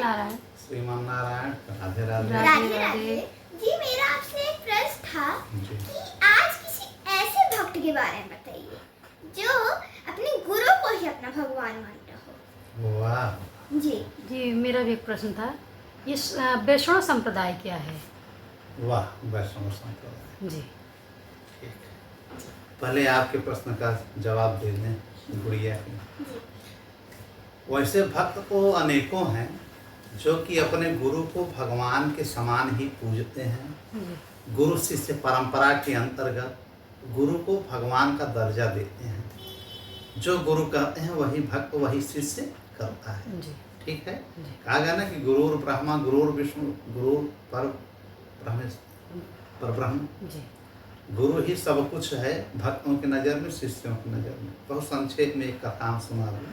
नारायण। श्रीमान नारायण। राधे राधे। राधे राधे। जी मेरा आपसे एक प्रश्न था जी। कि आज किसी ऐसे भक्त के बारे में बताइए जो अपने गुरु को ही अपना भगवान मानता हो। वाह। जी मेरा भी एक प्रश्न था, ये वैष्णव संप्रदाय क्या है? वाह, वैष्णव संप्रदाय। जी ठीक। पहले आपके प्रश्न का जवाब दे दें गुड़िया की। जी वैसे भक्त तो अनेकों हैं जो कि अपने गुरु को भगवान के समान ही पूजते हैं। जी गुरु शिष्य परंपरा के अंतर्गत गुरु को भगवान का दर्जा देते हैं। जो गुरु कहते हैं वही भक्त वही शिष्य करता है। जी ठीक है। जी। कहा गया ना कि गुरुर ब्रह्मा गुरुर विष्णु गुरुर परब्रह्म। जी गुरु ही सब कुछ है भक्तों की नज़र में, शिष्यों की नज़र में। बहुत संक्षेप में एक कथा सुना दूं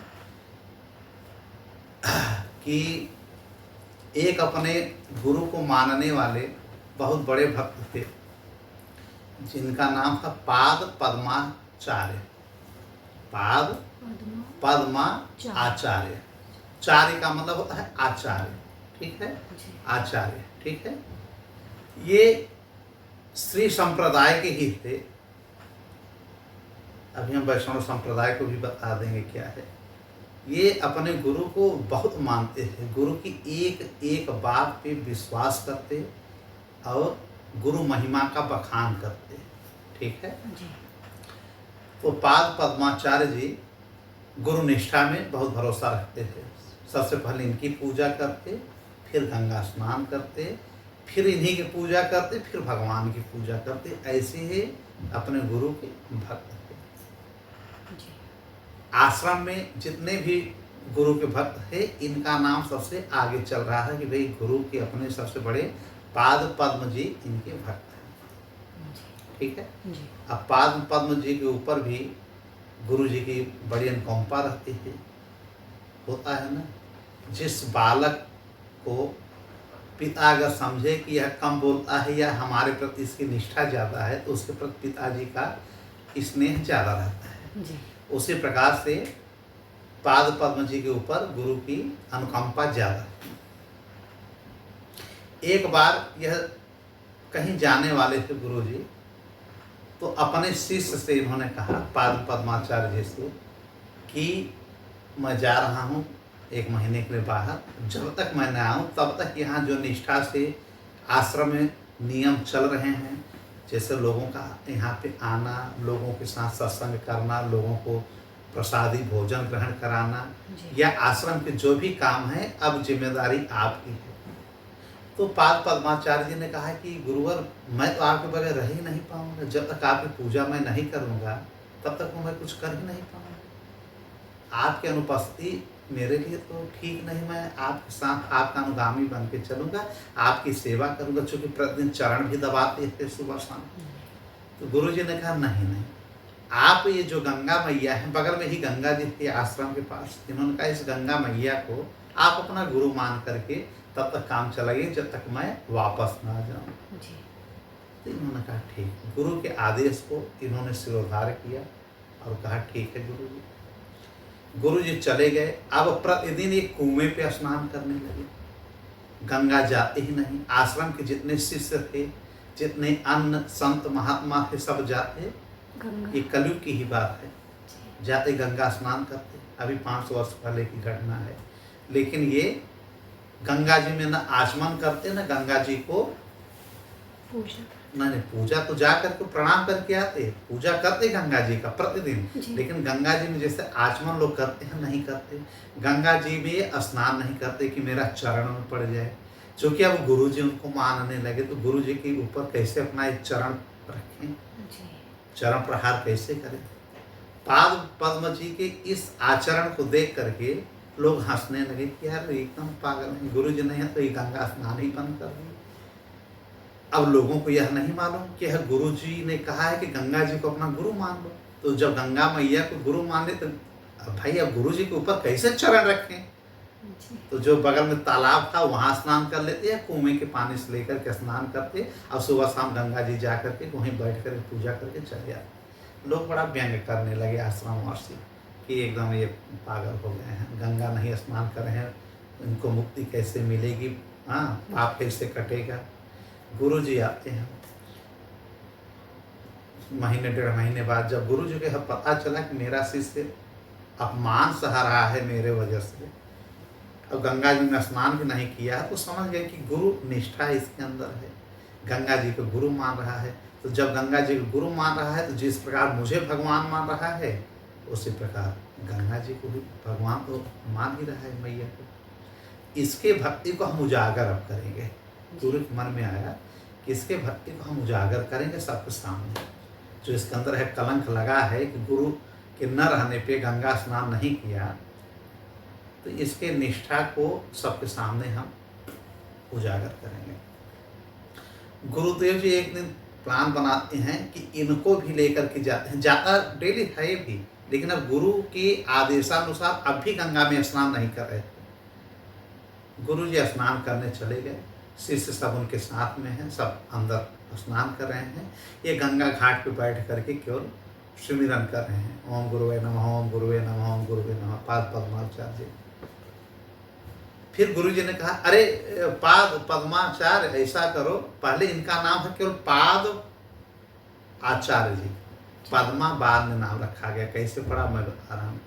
कि एक अपने गुरु को मानने वाले बहुत बड़े भक्त थे जिनका नाम था पाद पद्माचार्य। पाद पद्माचार्य। चार्य का मतलब होता है आचार्य। ठीक है। आचार्य। ठीक है। ये श्री संप्रदाय के ही थे। अभी हम वैष्णव संप्रदाय को भी बता देंगे क्या है। ये अपने गुरु को बहुत मानते थे, गुरु की एक एक बात पे विश्वास करते और गुरु महिमा का बखान करते। ठीक है। जी तो पाद पद्माचार्य जी गुरु निष्ठा में बहुत भरोसा रखते थे। सबसे पहले इनकी पूजा करते, फिर गंगा स्नान करते, फिर इन्हीं की पूजा करते, फिर भगवान की पूजा करते। ऐसे ही अपने गुरु के भक्त थे। आश्रम में जितने भी गुरु के भक्त थे इनका नाम सबसे आगे चल रहा है कि भाई गुरु के अपने सबसे बड़े पाद पद्म जी इनके भक्त हैं। ठीक है। जी अब पाद पद्म जी के ऊपर भी गुरु जी की बड़ी अनुकंपा रहती है। होता है ना, जिस बालक को पिता अगर समझे कि यह कम बोलता है या हमारे प्रति इसकी निष्ठा ज़्यादा है तो उसके प्रति पिताजी का स्नेह ज़्यादा रहता है। जी उसी प्रकार से पाद पद्म जी के ऊपर गुरु की अनुकंपा ज़्यादा। एक बार यह कहीं जाने वाले थे गुरु जी, तो अपने शिष्य से इन्होंने कहा पाद पद्माचार्य जी से कि मैं जा रहा हूँ एक महीने के लिए बाहर, जब तक मैं न आऊँ तब तक यहाँ जो निष्ठा से आश्रम में नियम चल रहे हैं, जैसे लोगों का यहाँ पे आना, लोगों के साथ सत्संग करना, लोगों को प्रसादी भोजन ग्रहण कराना, या आश्रम के जो भी काम है अब जिम्मेदारी आपकी है। तो पाद पद्माचार्य जी ने कहा कि गुरुवर मैं तो आपके बगैर रह ही नहीं पाऊँगा, जब तक आपकी पूजा मैं नहीं करूँगा तब तक मैं कुछ कर ही नहीं पाऊँगा। आपकी अनुपस्थिति मेरे लिए तो ठीक नहीं, मैं आपके साथ आपका अनुगामी बन के चलूँगा, आपकी सेवा करूँगा, चूँकि प्रतिदिन चरण भी दबाते थे सुबह शाम। तो गुरु जी ने कहा नहीं नहीं, आप ये जो गंगा मैया है, बगल में ही गंगा जी थी आश्रम के पास, इन्होंने कहा इस गंगा मैया को आप अपना गुरु मान करके तब तक काम चलाइए जब तक मैं वापस ना आ जाऊँ। तो इन्होंने कहा ठीक। गुरु के आदेश को इन्होंने सिरोधार्य किया और कहा ठीक है गुरु जी। गुरु जी चले गए। अब प्रतिदिन एक कुएं पे स्नान करने लगे, गंगा जाते ही नहीं। आश्रम के जितने शिष्य थे, जितने अन्य संत महात्मा थे, सब जाते। ये कलयुग की ही बात है, जाते गंगा स्नान करते। अभी 500 वर्ष पहले की घटना है। लेकिन ये गंगा जी में न आचमन करते न गंगा जी को पूजा। नहीं, पूजा तो जा करके प्रणाम करके आते, पूजा करते गंगा जी का प्रतिदिन। लेकिन गंगा जी में जैसे आचमन लोग करते हैं नहीं करते। गंगा जी में स्नान नहीं करते कि मेरा चरण में पड़ जाए। क्योंकि अब गुरु जी उनको मानने लगे तो गुरु जी के ऊपर कैसे अपना एक चरण रखें, चरण प्रहार कैसे करें। पाद पद्म जी के इस आचरण को देख करके लोग हंसने लगे कि यार एकदम पागल है, गुरु जी नहीं है तो ये गंगा स्नान ही बंद कर दी। अब लोगों को यह नहीं मालूम कि यह गुरु जी ने कहा है कि गंगा जी को अपना गुरु मान लो। तो जब गंगा मैया को गुरु मान ले तो भाई अब गुरु जी के ऊपर कैसे चरण रखें। तो जो बगल में तालाब था वहाँ स्नान कर लेते या कुएं के पानी से लेकर के स्नान करते और सुबह शाम गंगा जी जा करके वहीं बैठ कर पूजा करके चले आते। लोग बड़ा व्यंग करने लगे आश्रमवासी कि एकदम ये पागल हो गए हैं, गंगा नहीं स्नान कर रहे हैं, इनको मुक्ति कैसे मिलेगी, हाँ, पाप कैसे कटेगा। गुरु जी आते हैं, महीने 1.5 महीने बाद जब गुरु जी के पता चला कि मेरा शिष्य अपमान सह रहा है मेरे वजह से, अब गंगा जी में स्नान भी नहीं किया, तो समझ गए कि गुरु निष्ठा इसके अंदर है, गंगा जी को गुरु मान रहा है। तो जब गंगा जी को गुरु मान रहा है, तो जिस प्रकार मुझे भगवान मान रहा है, उसी प्रकार गंगा जी को भी भगवान तो मान ही रहा है, मैया को। इसके भक्ति को हम उजागर अब करेंगे। गुरु के मन में आया कि इसके भक्ति को हम उजागर करेंगे सबके सामने। जो इसके अंदर है कलंक लगा है कि गुरु के न रहने पे गंगा स्नान नहीं किया, तो इसके निष्ठा को सबके सामने हम उजागर करेंगे। गुरुदेव जी एक दिन प्लान बनाते हैं कि इनको भी लेकर के जाते हैं, जाता डेली है भी, लेकिन अब गुरु के आदेशानुसार अब भी गंगा में स्नान नहीं कर रहे थे। गुरु जी स्नान करने चले गए, शिष्य सब उनके साथ में हैं, सब अंदर स्नान कर रहे हैं। ये गंगा घाट पे बैठ करके केवल सुमिरन कर रहे हैं, ओम गुरुवे नमः, ओम गुरुवे नमः, ओम गुरुवे नमः, पाद पद्माचार्य। फिर गुरु जी ने कहा, अरे पाद पद्माचार्य, ऐसा करो, पहले इनका नाम है केवल पाद आचार्य जी, पद्मा बाद में नाम रखा गया, कैसे पड़ा मैं बता रहा हूँ।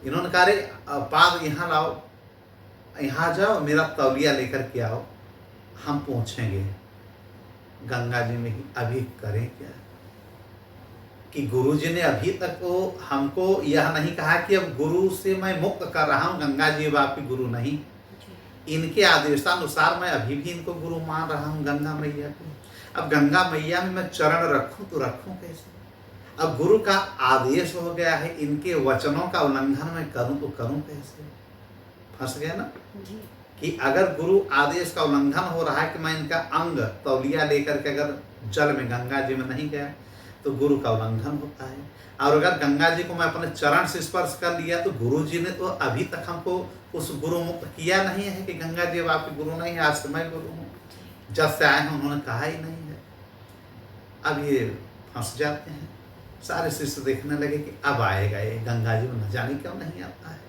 इन्होंने कहा, अरे पाद यहाँ लाओ, यहाँ जाओ, मेरा तौलिया लेकर के आओ, हम पहुँचेंगे गंगा जी में ही। अभी करें क्या कि गुरु जी ने अभी तक तो हमको यह नहीं कहा कि अब गुरु से मैं मुक्त कर रहा हूँ, गंगा जी अब आपकी गुरु नहीं, इनके आदेशानुसार मैं अभी भी इनको गुरु मान रहा हूँ, गंगा मैया को। अब गंगा मैया में मैं चरण रखूँ तो रखूँ कैसे? अब गुरु का आदेश हो गया है, इनके वचनों का उल्लंघन मैं करूँ तो करूँ कैसे? फंस गया ना जी। कि अगर गुरु आदेश का उल्लंघन हो रहा है कि मैं इनका अंग तौलिया लेकर के अगर जल में गंगा जी में नहीं गया, तो गुरु का उल्लंघन होता है। और अगर गंगा जी को मैं अपने चरण से स्पर्श कर लिया, तो गुरु जी ने तो अभी तक हमको उस गुरु मुक्त किया नहीं है कि गंगा जी अब आपके गुरु नहीं है, आज से मैं गुरु हूँ। जब से आए हैं उन्होंने कहा ही नहीं है। अब ये फंस जाते हैं, सारे शिष्य देखने लगे कि अब आएगा ये, गंगा जी में न जाने क्यों नहीं आता है।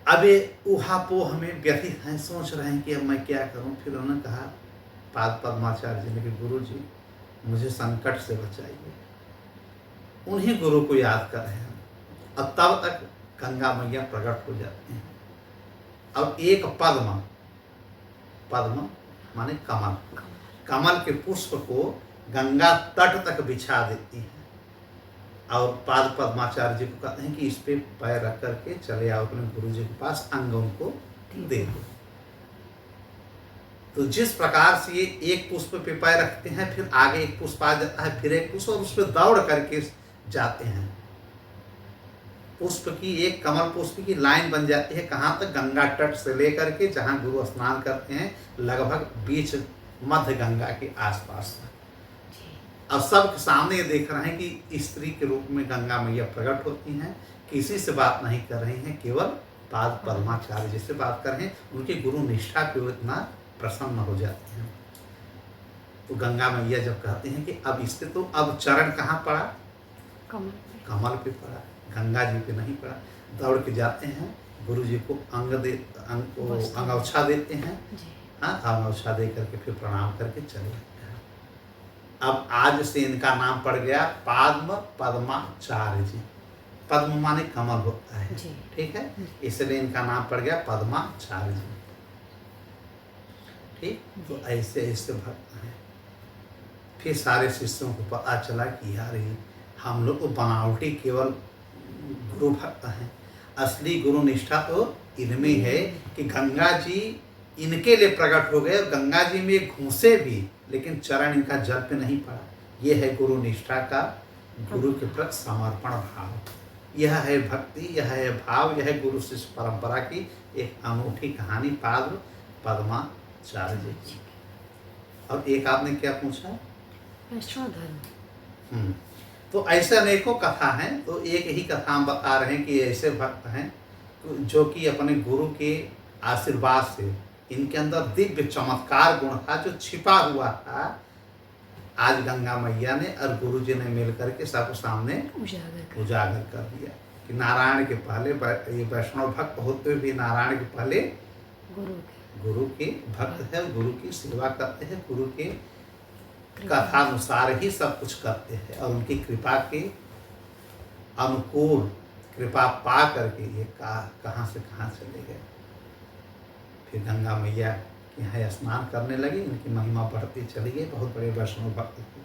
अब ये ऊहापोह हमें व्यथित हैं, सोच रहे हैं कि अब मैं क्या करूं। फिर उन्होंने कहा, पाद पद्माचार्य जी ने कि गुरु जी मुझे संकट से बचाइए। उन्हीं गुरु को याद कर रहे हैं। अब तब तक गंगा मैया प्रकट हो जाती हैं। अब एक पद्म, पद्म माने कमल, कमल के पुष्प को गंगा तट तक बिछा देती हैं और पाद पद्माचार्य जी को कहते हैं कि इस पे पैर रख करके चले आओ अपने गुरु जी के पास, अंग उनको दे दो। तो जिस प्रकार से ये एक पुष्प पे पैर रखते हैं, फिर आगे एक पुष्प आ जाता है, फिर एक पुष्प, और उस पर दौड़ करके जाते हैं। पुष्प की एक कमल पुष्प की लाइन बन जाती है, कहाँ तक? गंगा तट से लेकर के जहाँ गुरु स्नान करते हैं, लगभग बीच मध्य गंगा के आसपास। अब सब सामने ये देख रहे हैं कि स्त्री के रूप में गंगा मैया प्रकट होती हैं, किसी से बात नहीं कर रही हैं, केवल पाद पद्माचार्य जी से बात कर रहे हैं। उनकी गुरु निष्ठा पे इतना प्रसन्न हो जाते हैं। तो गंगा मैया जब कहते हैं कि अब इससे तो अब चरण कहाँ पड़ा? कमल पे पड़ा, गंगा जी पे नहीं पड़ा। दौड़ के जाते हैं, गुरु जी को अंगौछा देते हैं, हाँ, अंगौछा दे करके फिर प्रणाम करके चले जाते हैं। अब आज से इनका नाम पड़ गया पाद्म पद्माचार्य जी। पद्म माने कमल होता है, ठीक है, इसलिए इनका नाम पड़ गया पद्माचार्य जी। ठीक, तो ऐसे ऐसे भक्त हैं। फिर सारे शिष्यों को पता चला कि यार ये हम लोग तो बनावटी केवल गुरु भक्त हैं, असली गुरु निष्ठा तो इनमें है कि गंगा जी इनके लिए प्रकट हो गए और गंगा जी में घुसे भी, लेकिन चरण इनका जल पे नहीं पड़ा। यह है गुरु निष्ठा का, गुरु के प्रति समर्पण भाव। यह है भक्ति, यह है भाव, यह है गुरु शिष्य परंपरा की एक अनूठी कहानी पाद पद्माचार्य जी। और एक आपने क्या पूछा? वैष्णव धर्म। तो ऐसे अनेकों कथा हैं। तो एक ही कथा हम बता रहे हैं कि ऐसे भक्त हैं जो कि अपने गुरु के आशीर्वाद से, इनके अंदर दिव्य चमत्कार गुण था जो छिपा हुआ था, आज गंगा मैया ने और गुरु जी ने मिल करके सबके सामने उजागर कर दिया कि नारायण के पहले ये वैष्णव भक्त होते हुए भी नारायण के पहले गुरु के भक्त है, गुरु की सेवा करते हैं, गुरु के कथानुसार ही सब कुछ करते हैं और उनकी कृपा के अनुकूल कृपा पा करके ये कहाँ से कहाँ चले गए। फिर गंगा मैया के यहाँ स्नान करने लगे, इनकी महिमा बढ़ती चली गई, बहुत बड़े वैष्णव भक्त थे।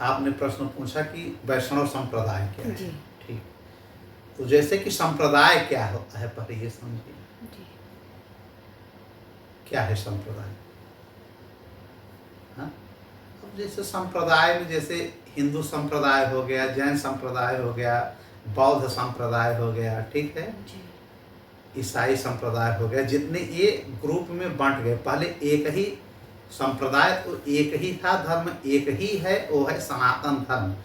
आपने प्रश्न पूछा कि वैष्णव संप्रदाय क्या है। ठीक, तो जैसे कि संप्रदाय क्या होता है पहले ये समझिए, क्या है संप्रदाय। हाँ, अब जैसे संप्रदाय में जैसे हिंदू संप्रदाय हो गया, जैन संप्रदाय हो गया, बौद्ध संप्रदाय हो गया, ठीक है, ईसाई संप्रदाय हो गया, जितने ये ग्रुप में बांट गए। पहले एक ही संप्रदाय तो एक ही था, धर्म एक ही है, वो है सनातन धर्म।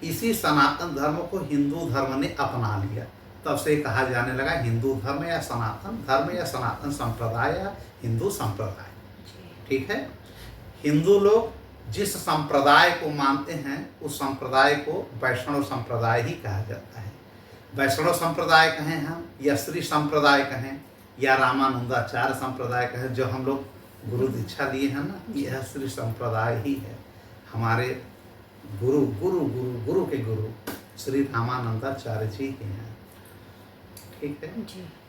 इसी सनातन धर्म को हिंदू धर्म ने अपना लिया, तब से कहा जाने लगा हिंदू धर्म या सनातन धर्म या सनातन संप्रदाय या हिंदू संप्रदाय। ठीक है, हिंदू लोग जिस संप्रदाय को मानते हैं उस संप्रदाय को वैष्णव संप्रदाय ही कहा जाता है। वैष्णव संप्रदाय कहें हम, या श्री संप्रदाय कहें, या रामानंदाचार्य संप्रदाय कहें, जो हम लोग गुरु दीक्षा लिए हैं ना, यह श्री संप्रदाय ही है। हमारे गुरु गुरु गुरु गुरु के गुरु श्री रामानंदाचार्य जी के हैं। ठीक है,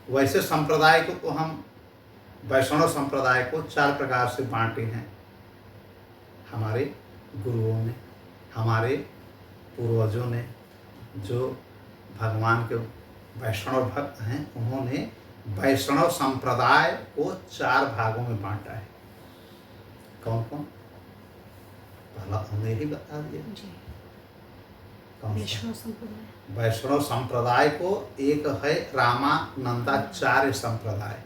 वैसे संप्रदाय को तो हम वैष्णव संप्रदाय को 4 प्रकार से बांटे हैं हमारे गुरुओं ने, हमारे पूर्वजों ने, जो भगवान के वैष्णव भक्त हैं, उन्होंने वैष्णव संप्रदाय को 4 भागों में बांटा है। कौन कौन? पहला हमने ही बता दिया। वैष्णव संप्रदाय को एक है रामानंदाचार्य संप्रदाय,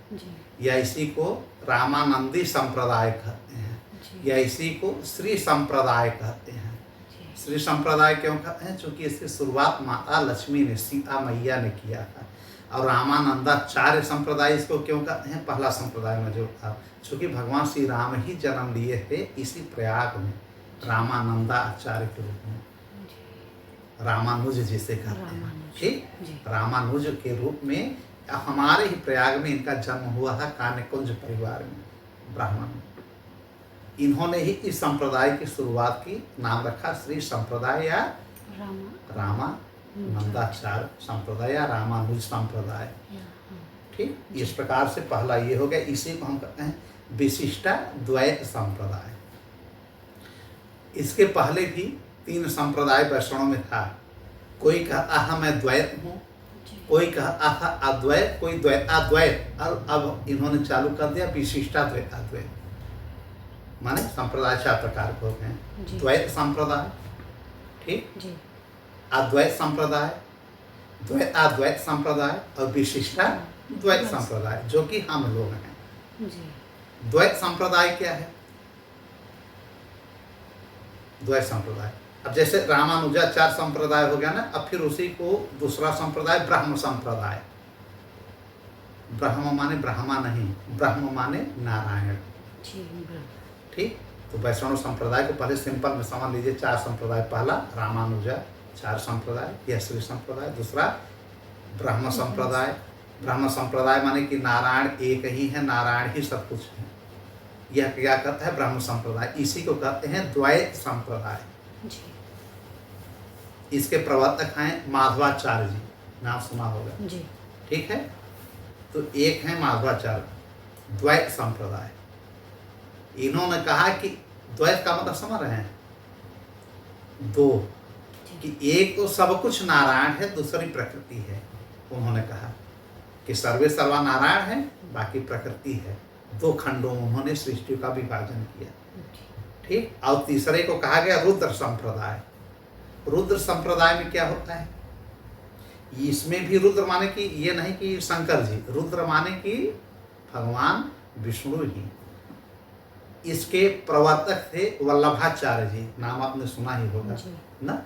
या इसी को रामानंदी संप्रदाय कहते हैं, या इसी को श्री संप्रदाय कहते हैं। श्री संप्रदाय क्यों कहते हैं? क्योंकि इसकी शुरुआत माता लक्ष्मी ने, सीता मैया ने किया था। और रामानंदाचार्य संप्रदाय इसको क्यों कहते हैं? पहला संप्रदाय में जो था, क्योंकि भगवान श्री राम ही जन्म लिए थे इसी प्रयाग में, रामानंदाचार्य के रूप में, रामानुज जिसे कहते हैं। ठीक, रामानुज के रूप में हमारे ही प्रयाग में इनका जन्म हुआ था, कान्यकुंज परिवार में, ब्राह्मण। इन्होंने ही इस संप्रदाय की शुरुआत की, नाम रखा श्री संप्रदाय या रामानंदाचार्य संप्रदाय या रामानुज संप्रदाय। ठीक, इस प्रकार से पहला ये हो गया। इसी को हम कहते हैं विशिष्टाद्वैत संप्रदाय। इसके पहले भी 3 संप्रदाय वैष्णव में था। कोई कहता था मैं द्वैत हूँ, कोई कहता था अद्वैत, कोई द्वैताद्वैत, और अब इन्होंने चालू कर दिया विशिष्टाद्वैताद्वैत। माने संप्रदाय 4 प्रकार के होते हैं। द्वैत संप्रदाय, ठीक, अद्वैत संप्रदाय, द्वैताद्वैत संप्रदाय और विशिष्टाद्वैत संप्रदाय, जो कि हम लोग हैं। द्वैत संप्रदाय क्या है? द्वैत संप्रदाय, अब जैसे रामानुजाचार्य संप्रदाय हो गया ना, अब फिर उसी को दूसरा संप्रदाय ब्रह्म संप्रदाय। ब्रह्म माने ब्रह्मा नहीं, ब्रह्म माने नारायण। ठीक, तो वैष्णव संप्रदाय को पहले सिंपल में समझ लीजिए। 4 संप्रदाय, पहला रामानुजाचार्य संप्रदाय या श्री संप्रदाय, दूसरा ब्रह्म संप्रदाय। ब्रह्म संप्रदाय माने कि नारायण एक ही है, नारायण ही सब कुछ है। यह क्या कहता है? ब्रह्म संप्रदाय। इसी को कहते हैं द्वैत संप्रदाय। इसके प्रवर्तक हैं माधवाचार्य जी, नाम सुना होगा। ठीक है, तो एक है माधवाचार्य, द्वैत संप्रदाय। इन्होंने कहा कि द्वैत का मतलब समझ रहे हैं? 2, कि एक तो सब कुछ नारायण है, दूसरी प्रकृति है। उन्होंने कहा कि सर्वे सर्वा नारायण है, बाकी प्रकृति है। 2 खंडों में उन्होंने सृष्टि का विभाजन किया। ठीक, और तीसरे को कहा गया रुद्र संप्रदाय। रुद्र संप्रदाय में क्या होता है? इसमें भी रुद्र माने कि ये नहीं कि शंकर जी, रुद्र माने कि भगवान विष्णु ही। इसके प्रवर्तक थे वल्लभाचार्य जी, नाम आपने सुना ही होगा ना।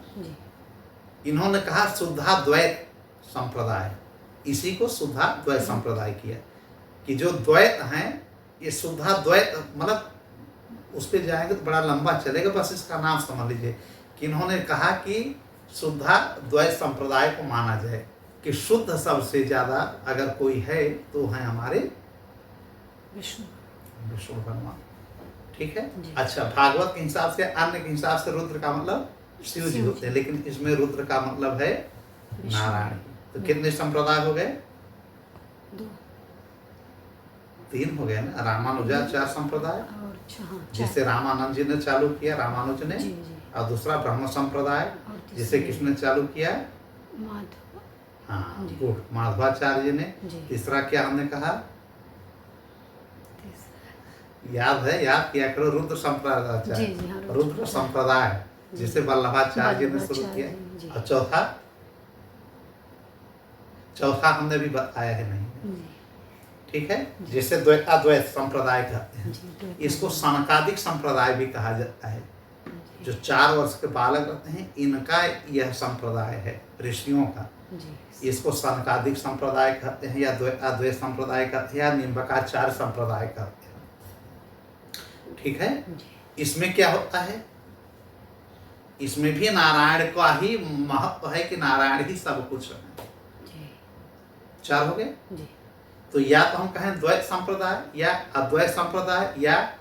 इन्होंने कहा शुद्धाद्वैत संप्रदाय, इसी को शुद्धाद्वैत संप्रदाय किया कि जो द्वैत हैं ये शुद्धाद्वैत, मतलब उस पर जाएंगे तो बड़ा लंबा चलेगा, बस इसका नाम समझ लीजिए कि इन्होंने कहा कि शुद्धा द्वैत संप्रदाय को माना जाए कि शुद्ध सबसे ज्यादा अगर कोई है तो है हमारे विष्णु। विष्णु भगवान। ठीक है। जी। अच्छा, भागवत के हिसाब से, अन्य के हिसाब से रुद्र का मतलब शिव जी होते हैं, लेकिन इसमें रुद्र का मतलब है विष्णु। नारायण। तो कितने संप्रदाय हो गए? 2 3 हो गए ना। रामानुजाचार्य संप्रदाय, और 6 जिसे रामानंद जी ने चालू किया, रामानुज ने। जी जी। और दूसरा ब्रह्म संप्रदाय, और जिसे किसने चालू किया? माधव। हाँ, जी। गुड, माधवाचार्य जी ने। जी। तीसरा क्या हमने कहा? तीसरा। याद है, याद किया करो, रुद्र जी संप्रदाय। जी हाँ, रुद्र संप्रदाय जिसे वल्लभाचार्य जी ने शुरू किया। जी। और चौथा हमने भी बताया है नहीं। जी। ठीक है। जिसे अद्वैत संप्रदाय कहते हैं। जी, द्वैत इसको सनकादिक संप्रदाय भी कहा जाता है। जी। जो 4 वर्ष के बालक रहते हैं, इनका यह संप्रदाय है, ऋषियों का। जी। इसको सनकादिक संप्रदाय कहते हैं, या अद्वैत संप्रदाय कहते हैं, या निम्बकाचार्य संप्रदाय कहते हैं। ठीक है। जी। इसमें क्या होता है? इसमें भी नारायण का ही महत्व है कि नारायण ही सब कुछ है। जी। 4 हो गए। जी। तो या तो हम कहें द्वैत संप्रदाय, या अद्वैत संप्रदाय, या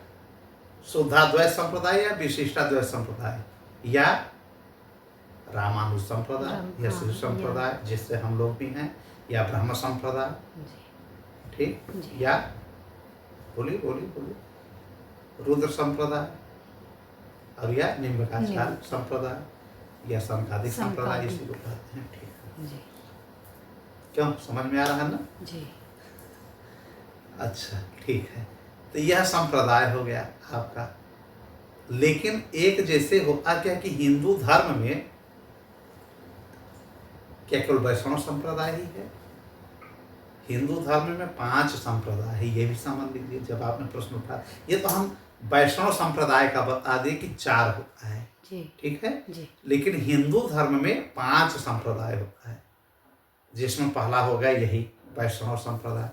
शुद्धाद्वैत संप्रदाय, या विशिष्टाद्वैत संप्रदाय, या रामानुज संप्रदाय, या शिव संप्रदाय जिससे हम लोग भी हैं, या ब्रह्म संप्रदाय। जी। ठीक। जी। या बोलिए बोलिए बोलिए, रुद्र संप्रदाय, और या निम्बकाचार्य संप्रदाय, या सनकादिक संप्रदाय, इसी को कहते हैं। ठीक है जी। क्यों, समझ में आ रहा है ना? जी। अच्छा, ठीक है। तो यह संप्रदाय हो गया आपका। लेकिन एक जैसे होता क्या कि हिंदू धर्म में क्या केवल वैष्णव संप्रदाय ही है? हिंदू धर्म में 5 संप्रदाय है, ये भी समझ लीजिए जब आपने प्रश्न उठाया। ये तो हम वैष्णव संप्रदाय का बता दें कि 4 होता है। जी। ठीक है। जी। लेकिन हिंदू धर्म में 5 संप्रदाय होता है, जिसमें पहला होगा यही वैष्णव संप्रदाय।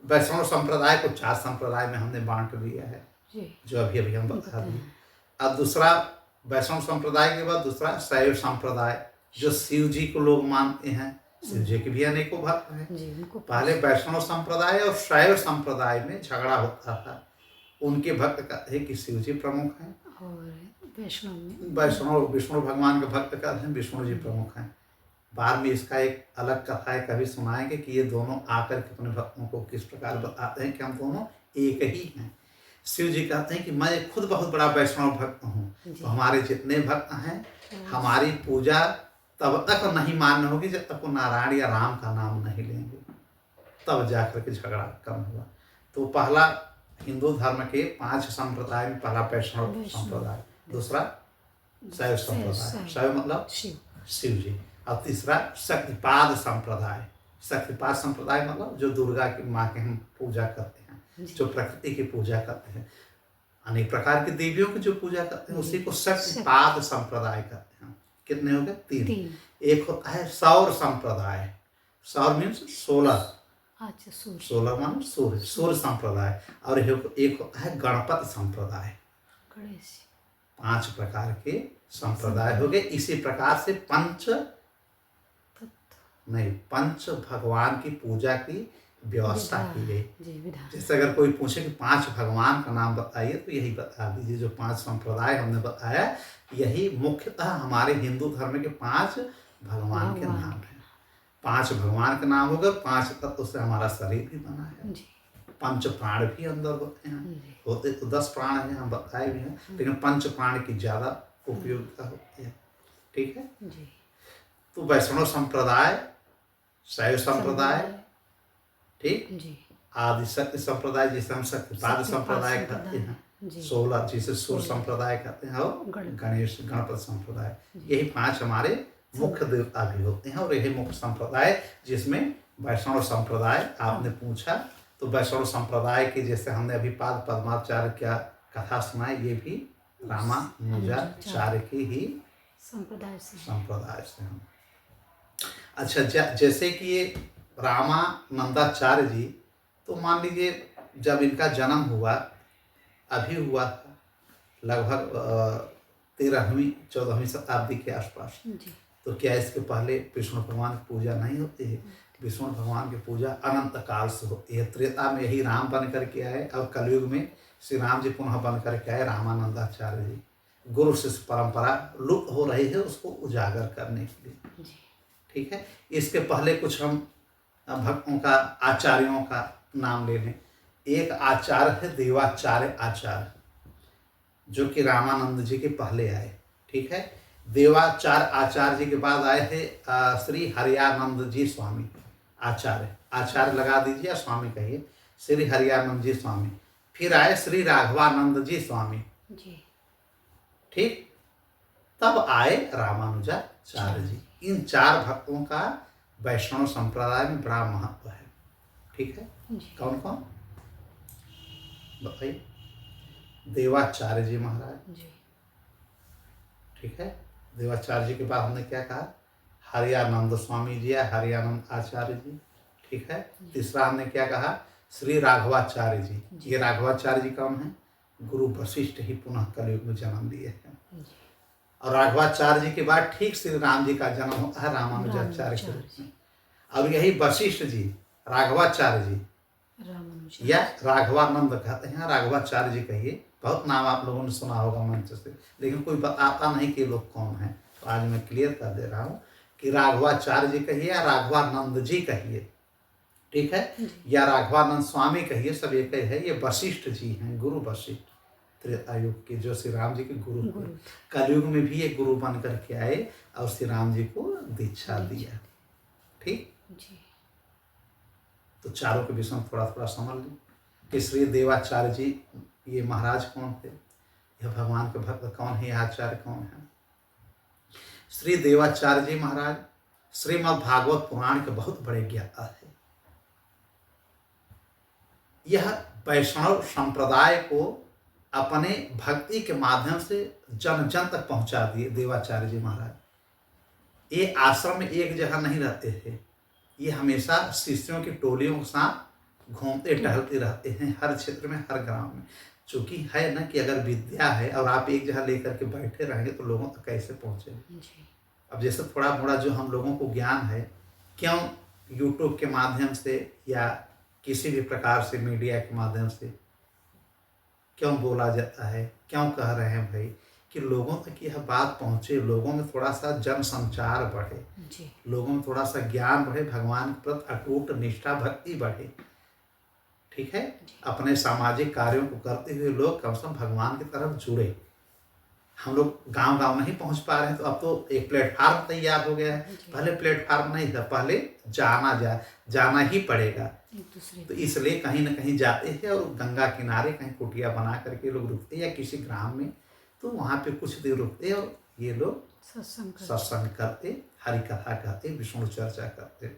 वैष्णव संप्रदाय को 4 संप्रदाय में हमने बांट दिया है, जी। जो अभी हम बता दिए। अब दूसरा, वैष्णव संप्रदाय के बाद दूसरा शैव संप्रदाय, जो शिव जी को लोग मानते हैं। शिव जी के भी अनेकों भक्त हैं। जी, उनको पहले वैष्णव संप्रदाय और शैव संप्रदाय में झगड़ा होता था। उनके भक्त कहते हैं कि शिव जी प्रमुख हैं, और वैष्णव में विष्णु भगवान के भक्त कहते हैं विष्णु जी प्रमुख हैं। बाद में इसका एक अलग कथा है, कभी सुनाएंगे कि ये दोनों आकर के अपने भक्तों को किस प्रकार बताते हैं कि हम दोनों एक ही हैं। शिव जी कहते हैं कि मैं खुद बहुत बड़ा वैष्णव भक्त हूँ, तो हमारे जितने भक्त हैं, हमारी पूजा तब तक नहीं मान्य होगी जब तक वो नारायण या राम का नाम नहीं लेंगे, तब जाकर के झगड़ा कम हुआ। तो पहला हिंदू धर्म के 5 संप्रदाय में पहला वैष्णव संप्रदाय, दूसरा शैव संप्रदाय, शैव मतलब शिव जी, और तीसरा शक्तिपाद संप्रदाय। शक्तिपाद संप्रदाय मतलब जो दुर्गा की माँ की हम पूजा करते हैं, जो प्रकृति की पूजा करते हैं, अनेक प्रकार की देवियों की जो पूजा करते हैं, उसी को शक्तिपाद संप्रदाय कहते हैं। कितने हो गए? 3। एक होता है सौर संप्रदाय। सौर मीन्स 16। अच्छा, सूर्य। 16 मान सूर्य, सूर्य संप्रदाय। और एक होता है गणपति संप्रदाय। 5 प्रकार के संप्रदाय हो गए। इसी प्रकार से पंच भगवान की पूजा की व्यवस्था की गई। जैसे अगर कोई पूछे कि 5 भगवान का नाम बताइए, तो यही बता दीजिए। जो 5 संप्रदाय हमने बताया, यही मुख्यतः हमारे हिंदू धर्म के 5 भगवान के नाम हैं। 5 भगवान के नाम हो गए। 5 तत्व से हमारा शरीर भी बना है। 5 प्राण भी अंदर होते हैं। होते तो 10 प्राण हैं, हम बताए भी हैं, लेकिन 5 प्राण की ज्यादा उपयोगिता होती है। ठीक है। तो वैष्णव संप्रदाय, शैव संप्रदाय, ठीक, आदि शक्ति संप्रदाय जिसे हम शक्तिपाद संप्रदाय कहते हैं, 16 जिसे सूर्य संप्रदाय कहते हैं, और गणपति संप्रदाय। यही 5 हमारे मुख्य देवता भी होते हैं, और यही मुख्य संप्रदाय जिसमें वैष्णव संप्रदाय आपने पूछा। तो वैष्णव संप्रदाय के जैसे हमने अभी पाद पद्माचार्य क्या कथा सुनाई, ये भी रामानुजाचार्य की ही संप्रदाय से हम। अच्छा, जैसे कि ये रामानंदाचार्य जी, तो मान लीजिए जब इनका जन्म हुआ, अभी हुआ था लगभग 13वीं 14वीं शताब्दी के आसपास। जी। तो क्या इसके पहले विष्णु भगवान की पूजा नहीं होती है? विष्णु भगवान की पूजा अनंत काल से होती है। त्रेता में यही राम बन करके आए और कलयुग में श्री राम जी पुनः बन करके आए रामानंदाचार्य जी। गुरु शिष्य परंपरा लुप्त हो रही है, उसको उजागर करने के लिए। जी। ठीक है। इसके पहले कुछ हम भक्तों का, आचार्यों का नाम ले लें। एक आचार्य है देवाचार्य आचार्य, जो कि रामानंद जी के पहले आए। ठीक है। देवाचार्य आचार्य जी के बाद आए थे श्री हरियानंद जी स्वामी आचार्य। आचार्य लगा दीजिए, स्वामी कहिए, श्री हरियानंद जी स्वामी। फिर आए श्री राघवानंद जी स्वामी। जी। ठीक। तब आए रामानुजाचार्य जी। इन 4 भक्तों का वैष्णव संप्रदाय में बड़ा महत्व है। ठीक है। जी। कौन कौन बताइए? देवाचार्य जी महाराज। जी। ठीक है। देवाचार्य जी के बाद हमने क्या कहा? हरियानंद स्वामी जी या हरियानंद आचार्य जी। ठीक है। तीसरा हमने क्या कहा? श्री राघवाचार्य जी। ये राघवाचार्य जी कौन है? गुरु वशिष्ठ ही पुनः कलयुग में जन्म लिए हैं। और राघवाचार्य जी के बाद ठीक श्री राम जी का जन्म होता है रामानुजाचार्य के रूप में। अब यही वशिष्ठ जी, राघवाचार्य जी या राघवानंद कहते हैं, राघवाचार्य जी कहिए। बहुत नाम आप लोगों ने सुना होगा मंच से, लेकिन कोई बताता नहीं कि लोग कौन हैं। तो आज मैं क्लियर कर दे रहा हूँ कि राघवाचार्य जी कहिए या राघवानंद जी कहिए। ठीक है। या राघवानंद स्वामी कहिए, सब एक ही है। ये वशिष्ठ जी हैं, गुरु वशिष्ठ, त्रेता युग के, जो श्री राम जी के गुरु थे। कलयुग में भी ये गुरु बन करके आए और श्री राम जी को दीक्षा दिया। ठीक। तो चारों के विषय में थोड़ा थोड़ा समझ लें कि श्री देवाचार्य जी ये महाराज कौन थे, यह भगवान के भक्त कौन है, आचार्य कौन है। श्री देवाचार्य जी महाराज श्रीमद् भागवत पुराण के बहुत बड़े ज्ञाता थे। यह वैष्णव संप्रदाय को अपने भक्ति के माध्यम से जन जन तक पहुंचा दिए देवाचार्य जी महाराज। ये आश्रम में एक जगह नहीं रहते थे, ये हमेशा शिष्यों की टोलियों के साथ घूमते टहलते रहते हैं, हर क्षेत्र में, हर गांव में। चूंकि है ना कि अगर विद्या है और आप एक जगह लेकर के बैठे रहेंगे तो लोगों तक कैसे पहुंचेंगे। अब जैसे थोड़ा मोड़ा जो हम लोगों को ज्ञान है, क्यों यूट्यूब के माध्यम से या किसी भी प्रकार से मीडिया के माध्यम से क्यों बोला जाता है, क्यों कह रहे हैं भाई, कि लोगों तक यह बात पहुँचे, लोगों में थोड़ा सा जन संचार बढ़े, लोगों में थोड़ा सा ज्ञान बढ़े, भगवान के प्रति अटूट निष्ठा भक्ति बढ़े। ठीक है। अपने सामाजिक कार्यों को करते हुए लोग कम से कम भगवान की तरफ जुड़े। हम लोग गांव गांव नहीं पहुंच पा रहे हैं, तो अब तो एक प्लेटफार्म तैयार हो गया है। पहले प्लेटफार्म नहीं था, पहले जाना ही पड़ेगा। तो इसलिए कहीं ना कहीं जाते थे और गंगा किनारे कहीं कुटिया बना करके लोग रुकते या किसी ग्राम में, तो वहाँ पे कुछ देर रुकते और ये लोग सत्संग करते, हरि कथा कहते, विष्णु चर्चा करते।